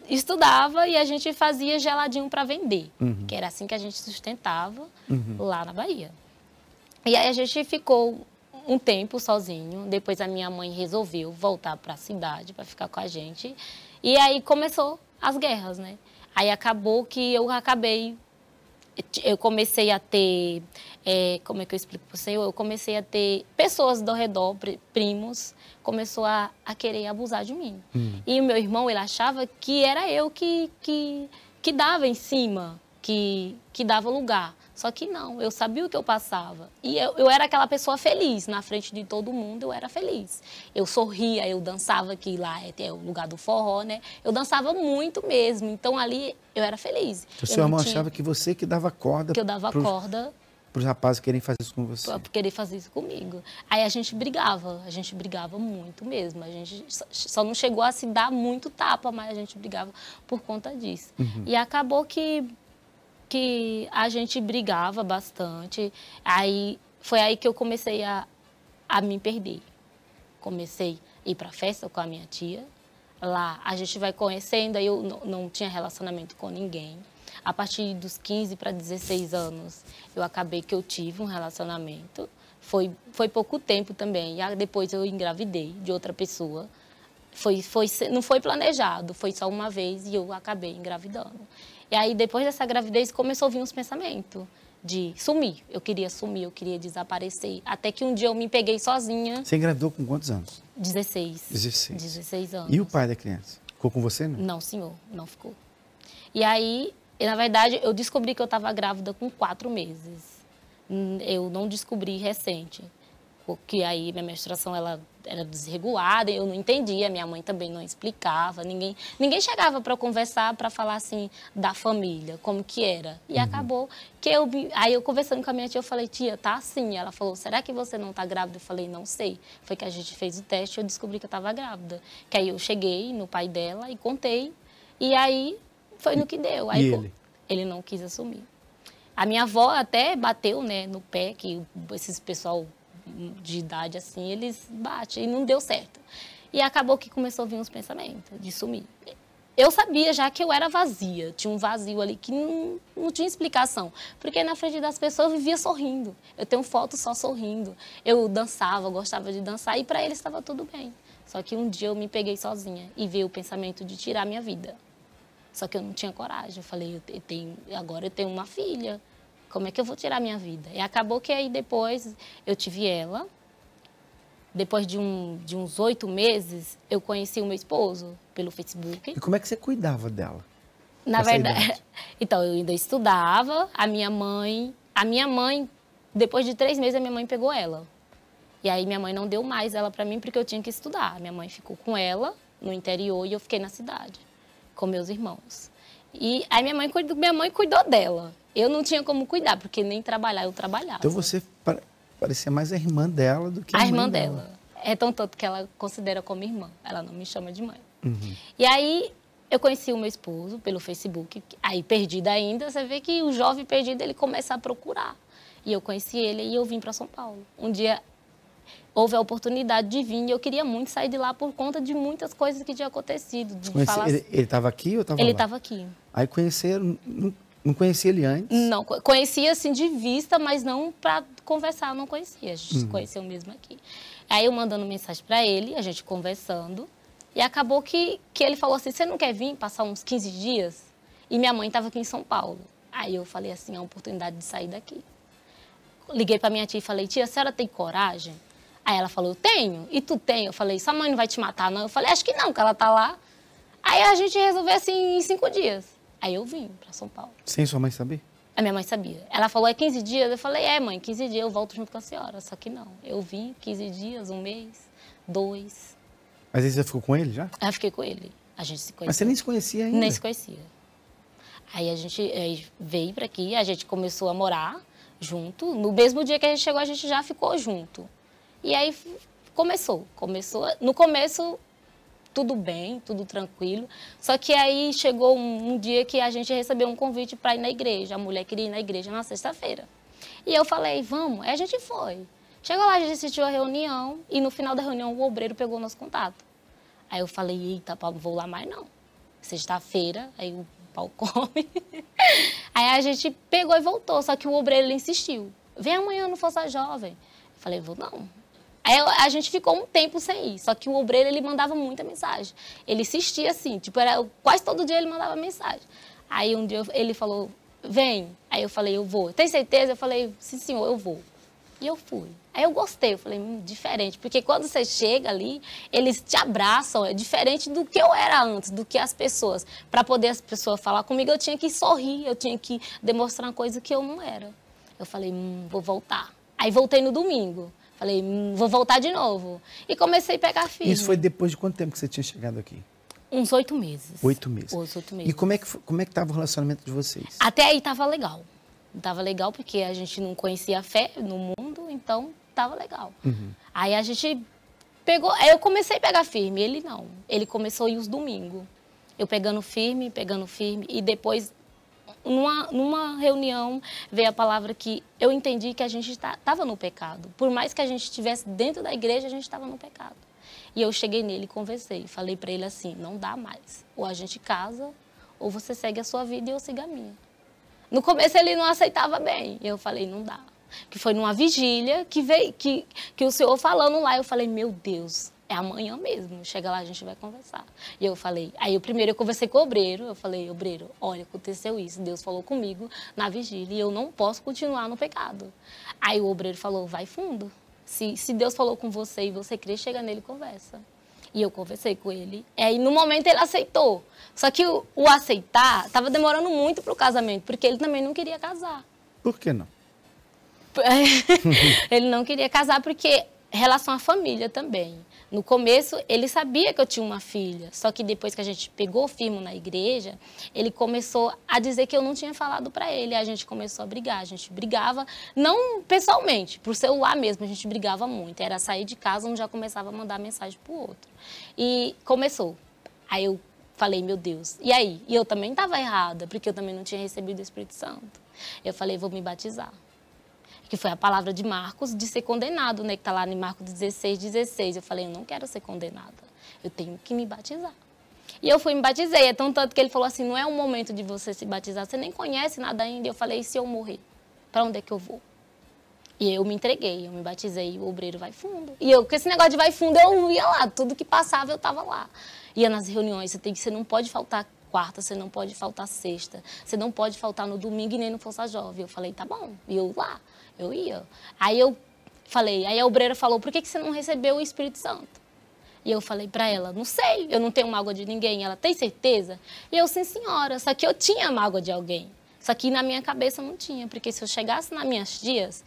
estudava e a gente fazia geladinho para vender. Que era assim que a gente sustentava lá na Bahia. E aí a gente ficou um tempo sozinho. Depois a minha mãe resolveu voltar para a cidade para ficar com a gente. E aí começou as guerras, né? Aí acabou que eu comecei a ter, como é que eu explico para o senhor? Eu comecei a ter pessoas do redor, primos, começou a querer abusar de mim. E o meu irmão, ele achava que era eu que dava em cima, que dava lugar. Só que não, eu sabia o que eu passava. E eu era aquela pessoa feliz, na frente de todo mundo eu era feliz. Eu sorria, eu dançava, que lá é o lugar do forró, né? Eu dançava muito mesmo, então ali eu era feliz. O seu irmão achava que você que dava corda... Que eu dava corda... Para os rapazes querem fazer isso com você. Para querer fazer isso comigo. Aí a gente brigava muito mesmo. A gente só não chegou a se dar muito tapa, mas a gente brigava por conta disso. E acabou que a gente brigava bastante. Foi aí que eu comecei a me perder. Comecei a ir para festa com a minha tia. Lá a gente vai conhecendo, aí eu não tinha relacionamento com ninguém. A partir dos 15 para 16 anos, eu acabei que eu tive um relacionamento. Foi pouco tempo também. E depois eu engravidei de outra pessoa. Não foi planejado, foi só uma vez e eu acabei engravidando. E aí, depois dessa gravidez, começou a vir uns pensamentos de sumir. Eu queria sumir, eu queria desaparecer. Até que um dia eu me peguei sozinha. Você engravidou com quantos anos? 16. 16 anos. E o pai da criança? Ficou com você, não? Não, senhor, não ficou. E aí, na verdade, eu descobri que eu estava grávida com 4 meses. Eu não descobri recente. Porque aí minha menstruação ela era desregulada, eu não entendia, minha mãe também não explicava, ninguém chegava para conversar, para falar assim da família, como que era. E acabou que aí eu conversando com a minha tia, eu falei, tia, tá assim. Ela falou, será que você não tá grávida? Eu falei, não sei. Foi que a gente fez o teste e eu descobri que eu estava grávida. Que aí eu cheguei no pai dela e contei, e aí foi no que deu. Aí, ele não quis assumir. A minha avó até bateu, né, no pé, que esses pessoal de idade assim, eles batem, e não deu certo. E acabou que começou a vir uns pensamentos de sumir. Eu sabia já que eu era vazia, tinha um vazio ali que não tinha explicação, porque na frente das pessoas eu vivia sorrindo. Eu tenho foto só sorrindo. Eu dançava, gostava de dançar e para eles estava tudo bem. Só que um dia eu me peguei sozinha e veio o pensamento de tirar minha vida. Só que eu não tinha coragem. Eu falei, agora eu tenho uma filha. Como é que eu vou tirar minha vida? E acabou que aí depois eu tive ela. Depois de uns 8 meses, eu conheci o meu esposo pelo Facebook. E como é que você cuidava dela? Na verdade, então, eu ainda estudava. A minha mãe, depois de 3 meses, a minha mãe pegou ela. E aí minha mãe não deu mais ela para mim porque eu tinha que estudar. Minha mãe ficou com ela no interior e eu fiquei na cidade com meus irmãos. E aí minha mãe cuidou dela. Eu não tinha como cuidar, porque nem trabalhar eu trabalhava. Então você parecia mais a irmã dela do que a irmã dela. É tanto que ela considera como irmã. Ela não me chama de mãe. E aí eu conheci o meu esposo pelo Facebook. Aí perdida ainda, você vê que o jovem perdido, ele começa a procurar. E eu conheci ele e eu vim para São Paulo. Um dia houve a oportunidade de vir e eu queria muito sair de lá por conta de muitas coisas que tinham acontecido. Ele estava aqui ou estava lá? Ele estava aqui. Aí conheceram... Não conhecia ele antes? Não, conhecia assim de vista, mas não para conversar, não conhecia. A gente se conheceu mesmo aqui. Aí eu mandando mensagem para ele, a gente conversando, e acabou que ele falou assim, você não quer vir passar uns 15 dias? E minha mãe estava aqui em São Paulo. Aí eu falei assim, é a oportunidade de sair daqui. Liguei para minha tia e falei, tia, a senhora tem coragem? Aí ela falou, eu tenho. E tu tem? Eu falei, sua mãe não vai te matar, não? Eu falei, acho que não, que ela tá lá. Aí a gente resolveu assim em 5 dias. Aí eu vim para São Paulo. Sem sua mãe saber? A minha mãe sabia. Ela falou, é 15 dias? Eu falei, mãe, 15 dias eu volto junto com a senhora. Só que não. Eu vim 15 dias, 1 mês, 2. Mas aí você ficou com ele já? Aí eu fiquei com ele. A gente se conhecia. Mas você nem se conhecia ainda? Nem se conhecia. Aí a gente veio para aqui, a gente começou a morar junto. No mesmo dia que a gente chegou, a gente já ficou junto. E aí começou. No começo, tudo bem, tudo tranquilo. Só que aí chegou um dia que a gente recebeu um convite para ir na igreja. A mulher queria ir na igreja na sexta-feira. E eu falei, vamos. Aí a gente foi. Chegou lá, a gente assistiu a reunião e no final da reunião o obreiro pegou o nosso contato. Aí eu falei, eita, não vou lá mais não. Sexta-feira, aí o pau come. Aí a gente pegou e voltou, só que o obreiro ele insistiu. Vem amanhã no Força Jovem. Eu falei, vou não. Aí a gente ficou um tempo sem ir, só que o obreiro, ele mandava muita mensagem. Ele insistia assim, tipo, quase todo dia ele mandava mensagem. Aí um dia ele falou, vem. Aí eu falei, eu vou. Tem certeza? Eu falei, sim, senhor, eu vou. E eu fui. Aí eu gostei, eu falei, diferente, porque quando você chega ali, eles te abraçam, é diferente do que eu era antes, do que as pessoas. Para poder as pessoas falar comigo, eu tinha que sorrir, eu tinha que demonstrar uma coisa que eu não era. Eu falei, vou voltar. Aí voltei no domingo. Falei, vou voltar de novo. E comecei a pegar firme. Isso foi depois de quanto tempo que você tinha chegado aqui? Uns 8 meses. 8 meses. 8 meses. E como é que estava o relacionamento de vocês? Até aí estava legal. Estava legal porque a gente não conhecia a fé no mundo, então estava legal. Aí a gente pegou... Aí eu comecei a pegar firme, ele não. Ele começou a ir os domingos. Eu pegando firme, e depois... Numa reunião, veio a palavra que eu entendi que a gente estava no pecado. Por mais que a gente estivesse dentro da igreja, a gente estava no pecado. E eu cheguei nele e conversei. Falei para ele assim, não dá mais. Ou a gente casa, ou você segue a sua vida e eu sigo a minha. No começo ele não aceitava bem. E eu falei, não dá. Que foi numa vigília que veio, que o senhor falando lá, eu falei, meu Deus, é amanhã mesmo. Chega lá, a gente vai conversar. E eu falei, aí primeiro eu conversei com o obreiro, eu falei, obreiro, olha, aconteceu isso, Deus falou comigo na vigília e eu não posso continuar no pecado. Aí o obreiro falou, vai fundo. Se Deus falou com você e você crê, chega nele e conversa. E eu conversei com ele. E aí, no momento, ele aceitou. Só que o aceitar estava demorando muito para o casamento, porque ele também não queria casar. Por que não? Ele não queria casar porque relação à família também. No começo, ele sabia que eu tinha uma filha, só que depois que a gente pegou firme na igreja, ele começou a dizer que eu não tinha falado para ele. A gente começou a brigar. A gente brigava, não pessoalmente, por celular mesmo, a gente brigava muito. Era sair de casa, um já começava a mandar mensagem pro outro. E começou. Aí eu falei, meu Deus, e aí? E eu também estava errada, porque eu também não tinha recebido o Espírito Santo. Eu falei, vou me batizar. Que foi a palavra de Marcos, de ser condenado, né? Que está lá em Marcos 16:16. Eu falei, eu não quero ser condenada, eu tenho que me batizar. E eu fui me batizei, é tanto que ele falou assim, não é o momento de você se batizar, você nem conhece nada ainda. Eu falei, e se eu morrer, para onde é que eu vou? E eu me entreguei, eu me batizei, o obreiro vai fundo. E eu, com esse negócio de vai fundo, eu ia lá, tudo que passava eu estava lá. Ia nas reuniões, você não pode faltar quarta, você não pode faltar sexta, você não pode faltar no domingo e nem no Força Jovem. Eu falei, tá bom, e eu lá. Eu ia. Aí eu falei, aí a obreira falou, por que você não recebeu o Espírito Santo? E eu falei para ela, não sei, eu não tenho mágoa de ninguém. Ela, tem certeza? E eu, sim, senhora, só que eu tinha mágoa de alguém. Só que na minha cabeça não tinha, porque se eu chegasse nas minhas tias,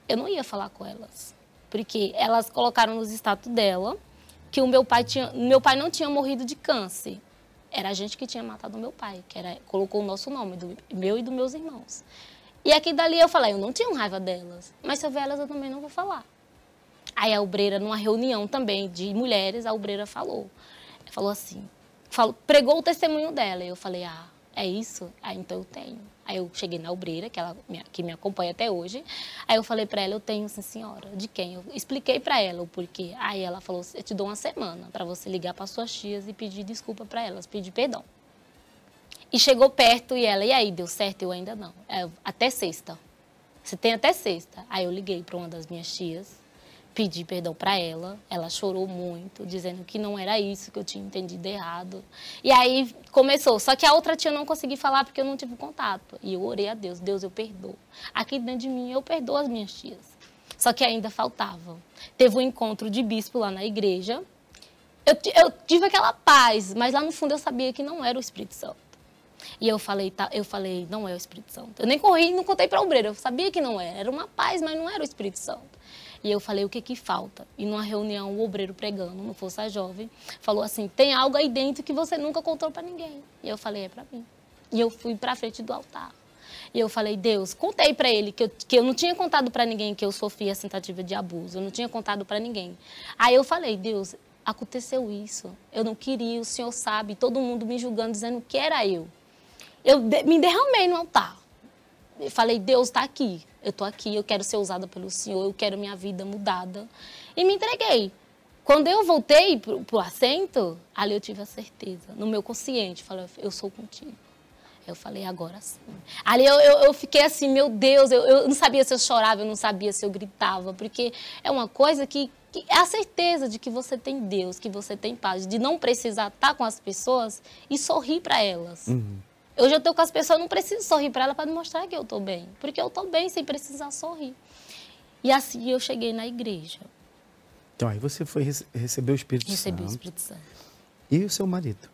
eu não ia falar com elas. Porque elas colocaram nos status dela que o meu pai não tinha morrido de câncer. Era a gente que tinha matado o meu pai, colocou o nosso nome, do meu e dos meus irmãos. E aqui dali eu falei, eu não tinha raiva delas, mas se eu ver elas eu também não vou falar. Aí a obreira, numa reunião também de mulheres, a obreira falou assim, pregou o testemunho dela. E eu falei, é isso? Então eu tenho. Aí eu cheguei na obreira, que me acompanha até hoje. Aí eu falei para ela, eu tenho, sim, senhora. De quem? Eu expliquei para ela o porquê. Aí ela falou, eu te dou uma semana para você ligar para suas tias e pedir desculpa para elas, pedir perdão. E chegou perto e ela, e aí, deu certo? Eu ainda não. Até sexta. Você tem até sexta. Aí eu liguei para uma das minhas tias, pedi perdão para ela. Ela chorou muito, dizendo que não era isso, que eu tinha entendido errado. E aí começou. Só que a outra tia eu não consegui falar porque eu não tive contato. E eu orei a Deus. Deus, eu perdoo. Aqui dentro de mim, eu perdoo as minhas tias. Só que ainda faltava. Teve um encontro de bispo lá na igreja. Eu tive aquela paz, mas lá no fundo eu sabia que não era o Espírito Santo. E eu falei, não é o Espírito Santo. Eu nem corri e não contei para o obreiro, eu sabia que não era. Era uma paz, mas não era o Espírito Santo. E eu falei, o que que falta? E numa reunião, o obreiro pregando, no Força Jovem, falou assim, tem algo aí dentro que você nunca contou para ninguém. E eu falei, é para mim. E eu fui para frente do altar. E eu falei, Deus, contei para ele que eu não tinha contado para ninguém que eu sofria tentativa de abuso. Eu não tinha contado para ninguém. Aí eu falei, Deus, aconteceu isso. Eu não queria, o Senhor sabe, todo mundo me julgando, dizendo que era eu. Eu me derramei no altar. Eu falei, Deus está aqui. Eu estou aqui, eu quero ser usada pelo Senhor, eu quero minha vida mudada. E me entreguei. Quando eu voltei para o assento, ali eu tive a certeza, no meu consciente, falei, eu sou contigo. Eu falei, agora sim. Ali eu fiquei assim, meu Deus, eu não sabia se eu chorava, eu não sabia se eu gritava, porque é uma coisa que é a certeza de que você tem Deus, que você tem paz, de não precisar estar com as pessoas e sorrir para elas. Uhum. Hoje eu estou com as pessoas, eu não preciso sorrir para elas para mostrar que eu estou bem. Porque eu estou bem sem precisar sorrir. E assim eu cheguei na igreja. Então aí você foi receber o Espírito Santo. Recebi o Espírito Santo. E o seu marido?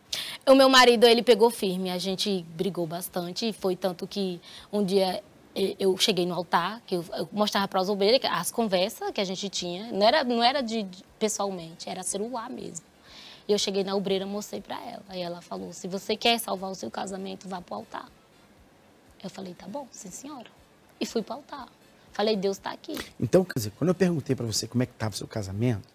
O meu marido, ele pegou firme. A gente brigou bastante. E foi tanto que um dia eu cheguei no altar, que eu mostrava para os obreiros as conversas que a gente tinha. Não era pessoalmente, era celular mesmo. E eu cheguei na obreira, mostrei para ela. Aí ela falou, se você quer salvar o seu casamento, vá para o altar. Eu falei, tá bom, sim senhora. E fui para o altar. Falei, Deus está aqui. Então, quer dizer, quando eu perguntei para você como é que estava o seu casamento,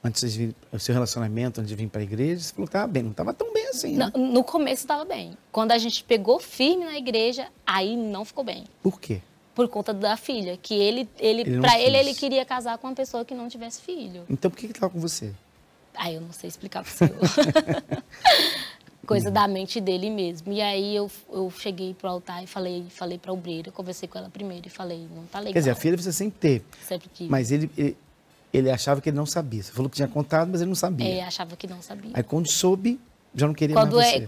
antes de vir, o seu relacionamento, antes de vir para a igreja, você falou que estava bem. Não estava tão bem assim, né? No começo estava bem. Quando a gente pegou firme na igreja, aí não ficou bem. Por quê? Por conta da filha, que ele ele queria casar com uma pessoa que não tivesse filho. Então por que ele estava com você? Aí eu não sei explicar para o senhor. Coisa da mente dele mesmo. E aí eu cheguei pro altar e falei para a obreira, conversei com ela primeiro e falei, não tá legal. Quer dizer, a filha você sempre teve. Sempre quis. Mas ele achava que ele não sabia. Você falou que tinha contado, mas ele não sabia. Achava que não sabia. Aí quando soube, já não queria mais você.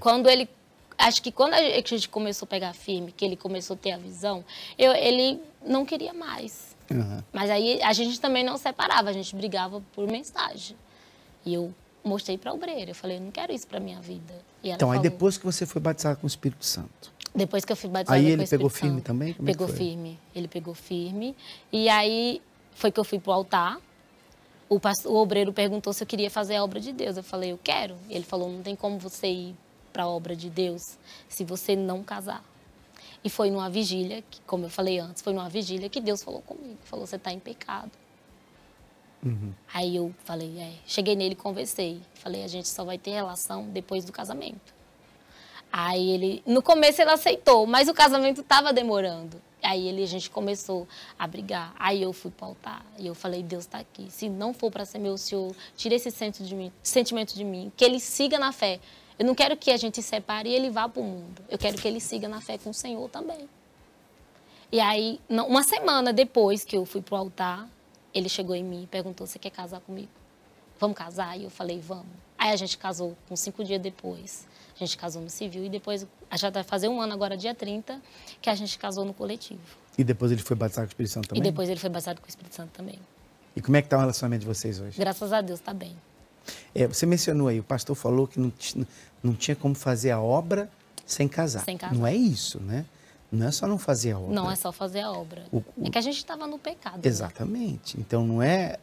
Acho que quando a gente começou a pegar firme, que ele começou a ter a visão, ele não queria mais. Uhum. Mas aí a gente também não separava, a gente brigava por mensagem. E eu mostrei para a obreira, eu falei, não quero isso para minha vida. E ela então, falou, aí depois que você foi batizada com o Espírito Santo. Depois que eu fui batizada com o Espírito Santo. Aí ele pegou firme também? Como pegou firme, ele pegou firme. E aí foi que eu fui para o altar. O obreiro perguntou se eu queria fazer a obra de Deus. Eu falei, eu quero. Ele falou, não tem como você ir para a obra de Deus se você não casar. E foi numa vigília, que, como eu falei antes, foi numa vigília que Deus falou comigo. Falou, você está em pecado. Uhum. Aí eu falei, cheguei nele e conversei. Falei, a gente só vai ter relação depois do casamento. Aí no começo ele aceitou, mas o casamento estava demorando. Aí a gente começou a brigar. Aí eu fui para o altar e eu falei, Deus está aqui. Se não for para ser meu Senhor, tira esse sentimento de mim, que ele siga na fé. Eu não quero que a gente se separe e ele vá para o mundo. Eu quero que ele siga na fé com o Senhor também. E aí, uma semana depois que eu fui para o altar, ele chegou em mim e perguntou, você quer casar comigo? Vamos casar? E eu falei, vamos. Aí a gente casou, 5 dias depois. A gente casou no civil e depois, já vai fazer 1 ano agora, dia 30, que a gente casou no coletivo. E depois ele foi batizado com o Espírito Santo também? E depois ele foi batizado com o Espírito Santo também. E como é que está o relacionamento de vocês hoje? Graças a Deus, está bem. Você mencionou aí, o pastor falou que não tinha como fazer a obra sem casar. Sem casar. Não é isso, né? Não é só não fazer a obra. Não é só fazer a obra. É que a gente estava no pecado. Exatamente. Né? Então não é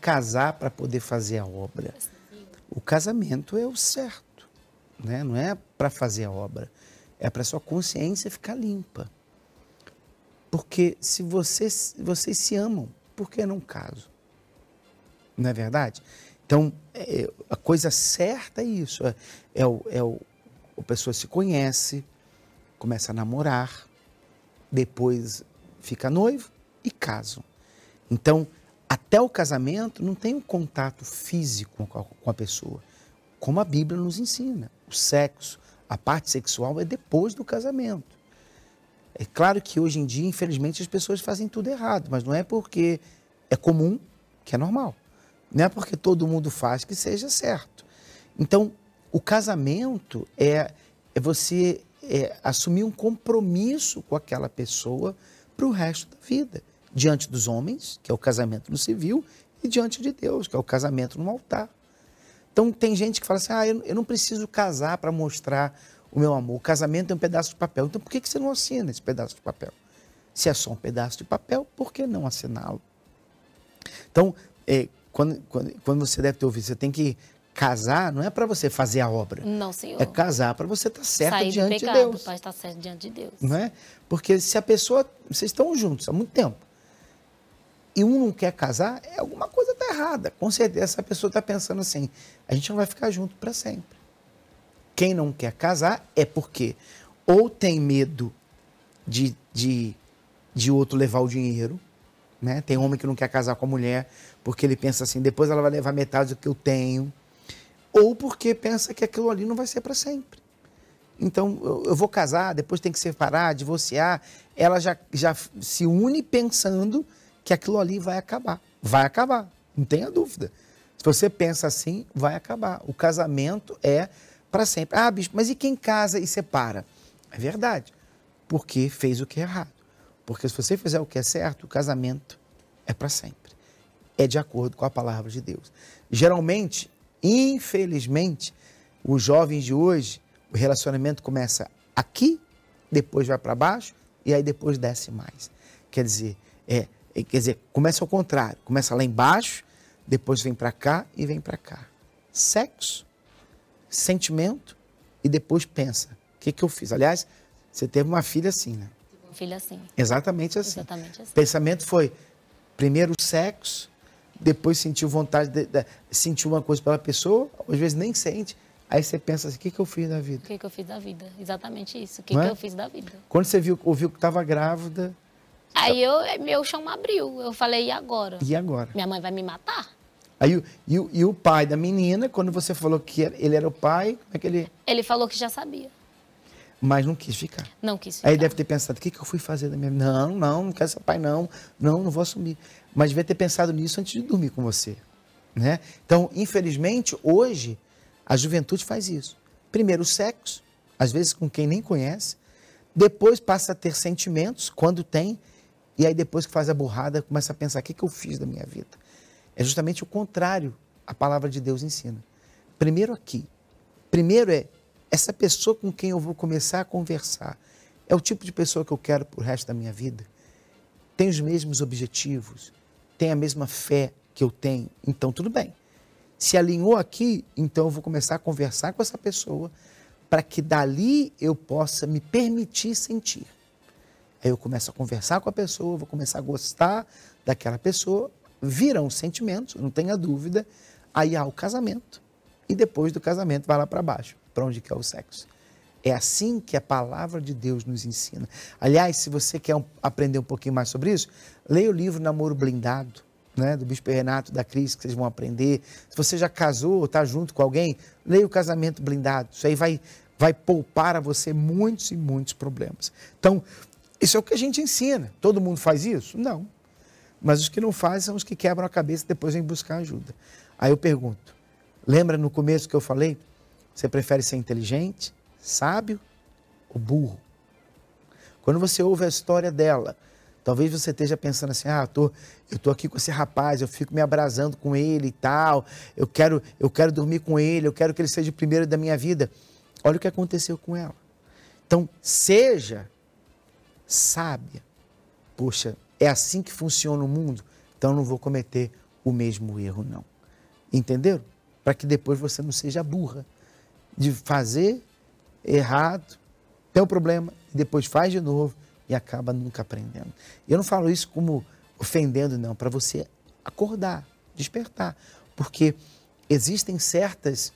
casar para poder fazer a obra. O casamento é o certo, né? Não é para fazer a obra. É para sua consciência ficar limpa. Porque se vocês se amam, por que não casam? Não é verdade? Então, a coisa certa é isso. A pessoa se conhece, começa a namorar, depois fica noivo e casam. Então, até o casamento não tem um contato físico com a pessoa, como a Bíblia nos ensina. O sexo, A parte sexual é depois do casamento. É claro que hoje em dia, infelizmente, as pessoas fazem tudo errado, mas não é porque é comum que é normal. Não é porque todo mundo faz que seja certo. Então, o casamento é você assumir um compromisso com aquela pessoa para o resto da vida. Diante dos homens, que é o casamento no civil, e diante de Deus, que é o casamento no altar. Então, tem gente que fala assim, eu não preciso casar para mostrar o meu amor. O casamento é um pedaço de papel. Então, por que você não assina esse pedaço de papel? Se é só um pedaço de papel, por que não assiná-lo? Então, quando você deve ter ouvido, você tem que casar, não é para você fazer a obra. Não, senhor. É casar para você estar certo Sair diante do pecado, de Deus. para estar certo diante de Deus. Não é? Porque se a pessoa... Vocês estão juntos há muito tempo. E um não quer casar, alguma coisa está errada. Com certeza, essa pessoa está pensando assim, a gente não vai ficar junto para sempre. Quem não quer casar é porque ou tem medo de outro levar o dinheiro, né? Tem homem que não quer casar com a mulher porque ele pensa assim, depois ela vai levar metade do que eu tenho. Ou porque pensa que aquilo ali não vai ser para sempre. Então, eu vou casar, depois tem que separar, divorciar. Ela já se une pensando que aquilo ali vai acabar. Vai acabar, não tenha dúvida. Se você pensa assim, vai acabar. O casamento é para sempre. Ah, bispo, mas e quem casa e separa? É verdade, porque fez o que é errado. Porque se você fizer o que é certo, o casamento é para sempre. É de acordo com a palavra de Deus. Geralmente, infelizmente, os jovens de hoje, o relacionamento começa aqui, depois vai para baixo e aí depois desce mais. Quer dizer, começa ao contrário. Começa lá embaixo, depois vem para cá e vem para cá. Sexo, sentimento e depois pensa, o que eu fiz? Aliás, você teve uma filha assim, né? Uma filha assim. Exatamente assim. Exatamente assim. O pensamento foi, primeiro o sexo, depois sentiu vontade, sentiu uma coisa pela pessoa, às vezes nem sente, aí você pensa assim, o que eu fiz da vida? O que eu fiz da vida? Exatamente isso. O que eu fiz da vida? Quando você ouviu que estava grávida... Aí meu chão abriu. Eu falei, e agora? E agora? Minha mãe vai me matar? Aí o pai da menina, quando você falou que ele era o pai, como é que ele... Ele falou que já sabia. Mas não quis ficar. Não quis ficar. Aí deve ter pensado, o que eu fui fazer da minha vida? Não quero ser pai, não vou assumir. Mas devia ter pensado nisso antes de dormir com você, né? Então, infelizmente, hoje, a juventude faz isso. Primeiro o sexo, às vezes com quem nem conhece, depois passa a ter sentimentos, quando tem, e aí depois que faz a burrada, começa a pensar, o que eu fiz da minha vida? É justamente o contrário, a palavra de Deus ensina. Primeiro aqui. Primeiro essa pessoa com quem eu vou começar a conversar. É o tipo de pessoa que eu quero pro resto da minha vida? Tem os mesmos objetivos? Tem a mesma fé que eu tenho? Então, tudo bem. Se alinhou aqui, então eu vou começar a conversar com essa pessoa para que dali eu possa me permitir sentir. Aí eu começo a conversar com a pessoa, vou começar a gostar daquela pessoa, virão sentimentos, não tenha dúvida, aí há o casamento. E depois do casamento vai lá para baixo, para onde que é o sexo. É assim que a palavra de Deus nos ensina. Aliás, se você quer aprender um pouquinho mais sobre isso, leia o livro Namoro Blindado, né, do Bispo Renato, da Cris, que vocês vão aprender. Se você já casou ou está junto com alguém, leia o Casamento Blindado. Isso aí vai poupar a você muitos e muitos problemas. Então, isso é o que a gente ensina. Todo mundo faz isso? Não. Mas os que não fazem são os que quebram a cabeça e depois vêm buscar ajuda. Aí eu pergunto, lembra no começo que eu falei? Você prefere ser inteligente, sábio ou burro? Quando você ouve a história dela, talvez você esteja pensando assim, eu tô aqui com esse rapaz, eu fico me abrasando com ele e tal, eu quero dormir com ele, eu quero que ele seja o primeiro da minha vida. Olha o que aconteceu com ela. Então, seja sábia. Poxa, é assim que funciona o mundo, então eu não vou cometer o mesmo erro, não. Entenderam? Para que depois você não seja burra de fazer errado, tem um problema, e depois faz de novo e acaba nunca aprendendo. Eu não falo isso como ofendendo, não, para você acordar, despertar, porque existem certas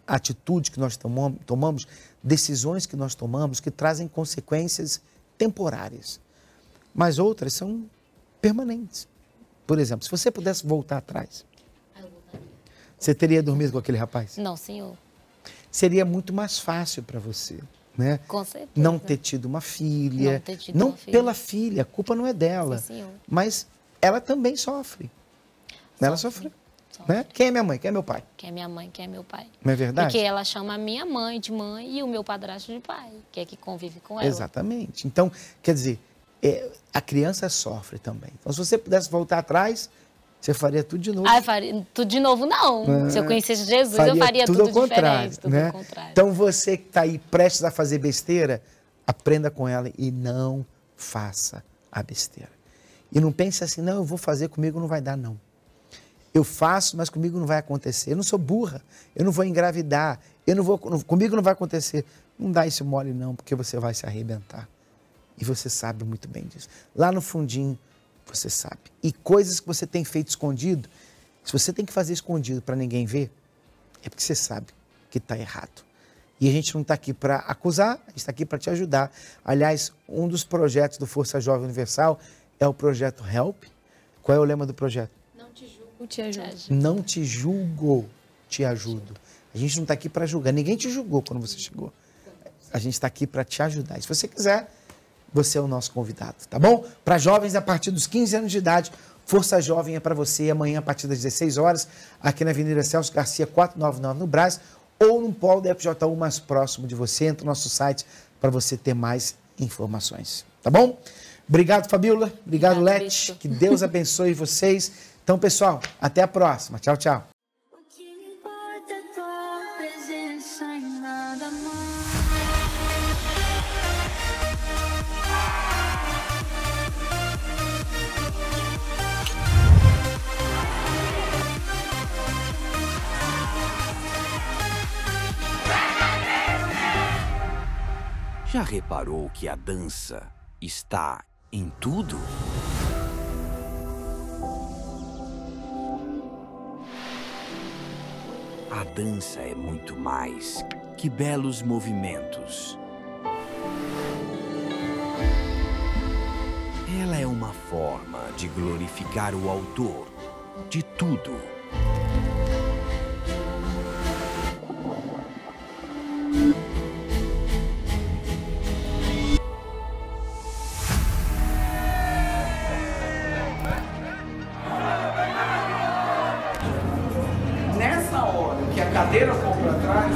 atitudes que nós tomamos, decisões que nós tomamos que trazem consequências temporárias, mas outras são permanentes. Por exemplo, se você pudesse voltar atrás, você teria dormido com aquele rapaz? Não, senhor. seria muito mais fácil para você. Né? Com certeza. Não ter tido uma filha. Não pela filha, a culpa não é dela. Sim, senhor. Mas ela também sofre. Ela sofre. Né? Quem é minha mãe? Quem é meu pai? Quem é minha mãe, quem é meu pai. Não é verdade? Porque ela chama a minha mãe de mãe e o meu padrasto de pai, que é que convive com ela. Exatamente. Então, quer dizer, a criança sofre também. Então, se você pudesse voltar atrás, você faria tudo de novo. Ah, faria tudo de novo, não. Se eu conhecesse Jesus, eu faria tudo ao contrário, diferente. Tudo né? ao contrário. Então, você que está aí prestes a fazer besteira, aprenda com ela e não faça a besteira. E não pense assim, não, eu vou fazer, comigo não vai dar, não. Eu faço, mas comigo não vai acontecer. Eu não sou burra, eu não vou engravidar, comigo não vai acontecer. Não dá esse mole, não, porque você vai se arrebentar. E você sabe muito bem disso. Lá no fundinho, você sabe. E coisas que você tem feito escondido, se você tem que fazer escondido para ninguém ver, é porque você sabe que está errado. E a gente não está aqui para acusar, a gente está aqui para te ajudar. Aliás, um dos projetos do Força Jovem Universal é o projeto HELP. Qual é o lema do projeto? Não te julgo, te ajudo. Não te julgo, te ajudo. A gente não está aqui para julgar. Ninguém te julgou quando você chegou. A gente está aqui para te ajudar. E se você quiser, você é o nosso convidado, tá bom? Para jovens a partir dos 15 anos de idade, Força Jovem é para você amanhã a partir das 16 horas, aqui na Avenida Celso Garcia, 499 no Brás, ou no polo da FJU mais próximo de você. Entra no nosso site para você ter mais informações, tá bom? Obrigado, Fabíola. Obrigado, Lete. Que Deus abençoe vocês. Então, pessoal, até a próxima. Tchau, tchau. Já reparou que a dança está em tudo? A dança é muito mais que belos movimentos. Ela é uma forma de glorificar o autor de tudo. Nessa hora que a cadeira for para trás,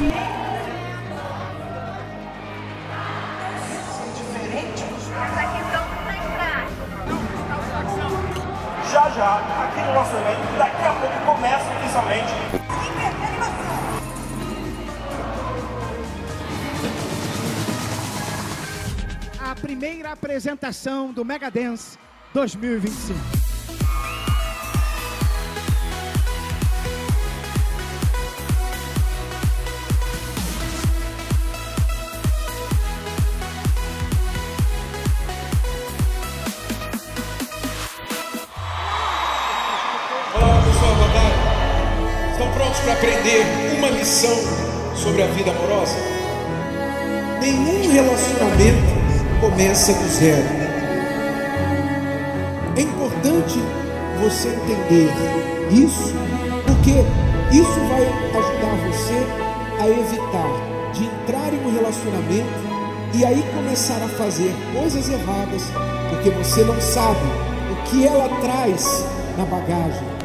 já, aqui no nosso evento, daqui a pouco começa oficialmente. A primeira apresentação do Mega Dance 2025. Para aprender uma lição sobre a vida amorosa. Nenhum relacionamento começa do zero. É importante você entender isso, porque isso vai ajudar você a evitar de entrar em um relacionamento e aí começar a fazer coisas erradas, porque você não sabe o que ela traz na bagagem.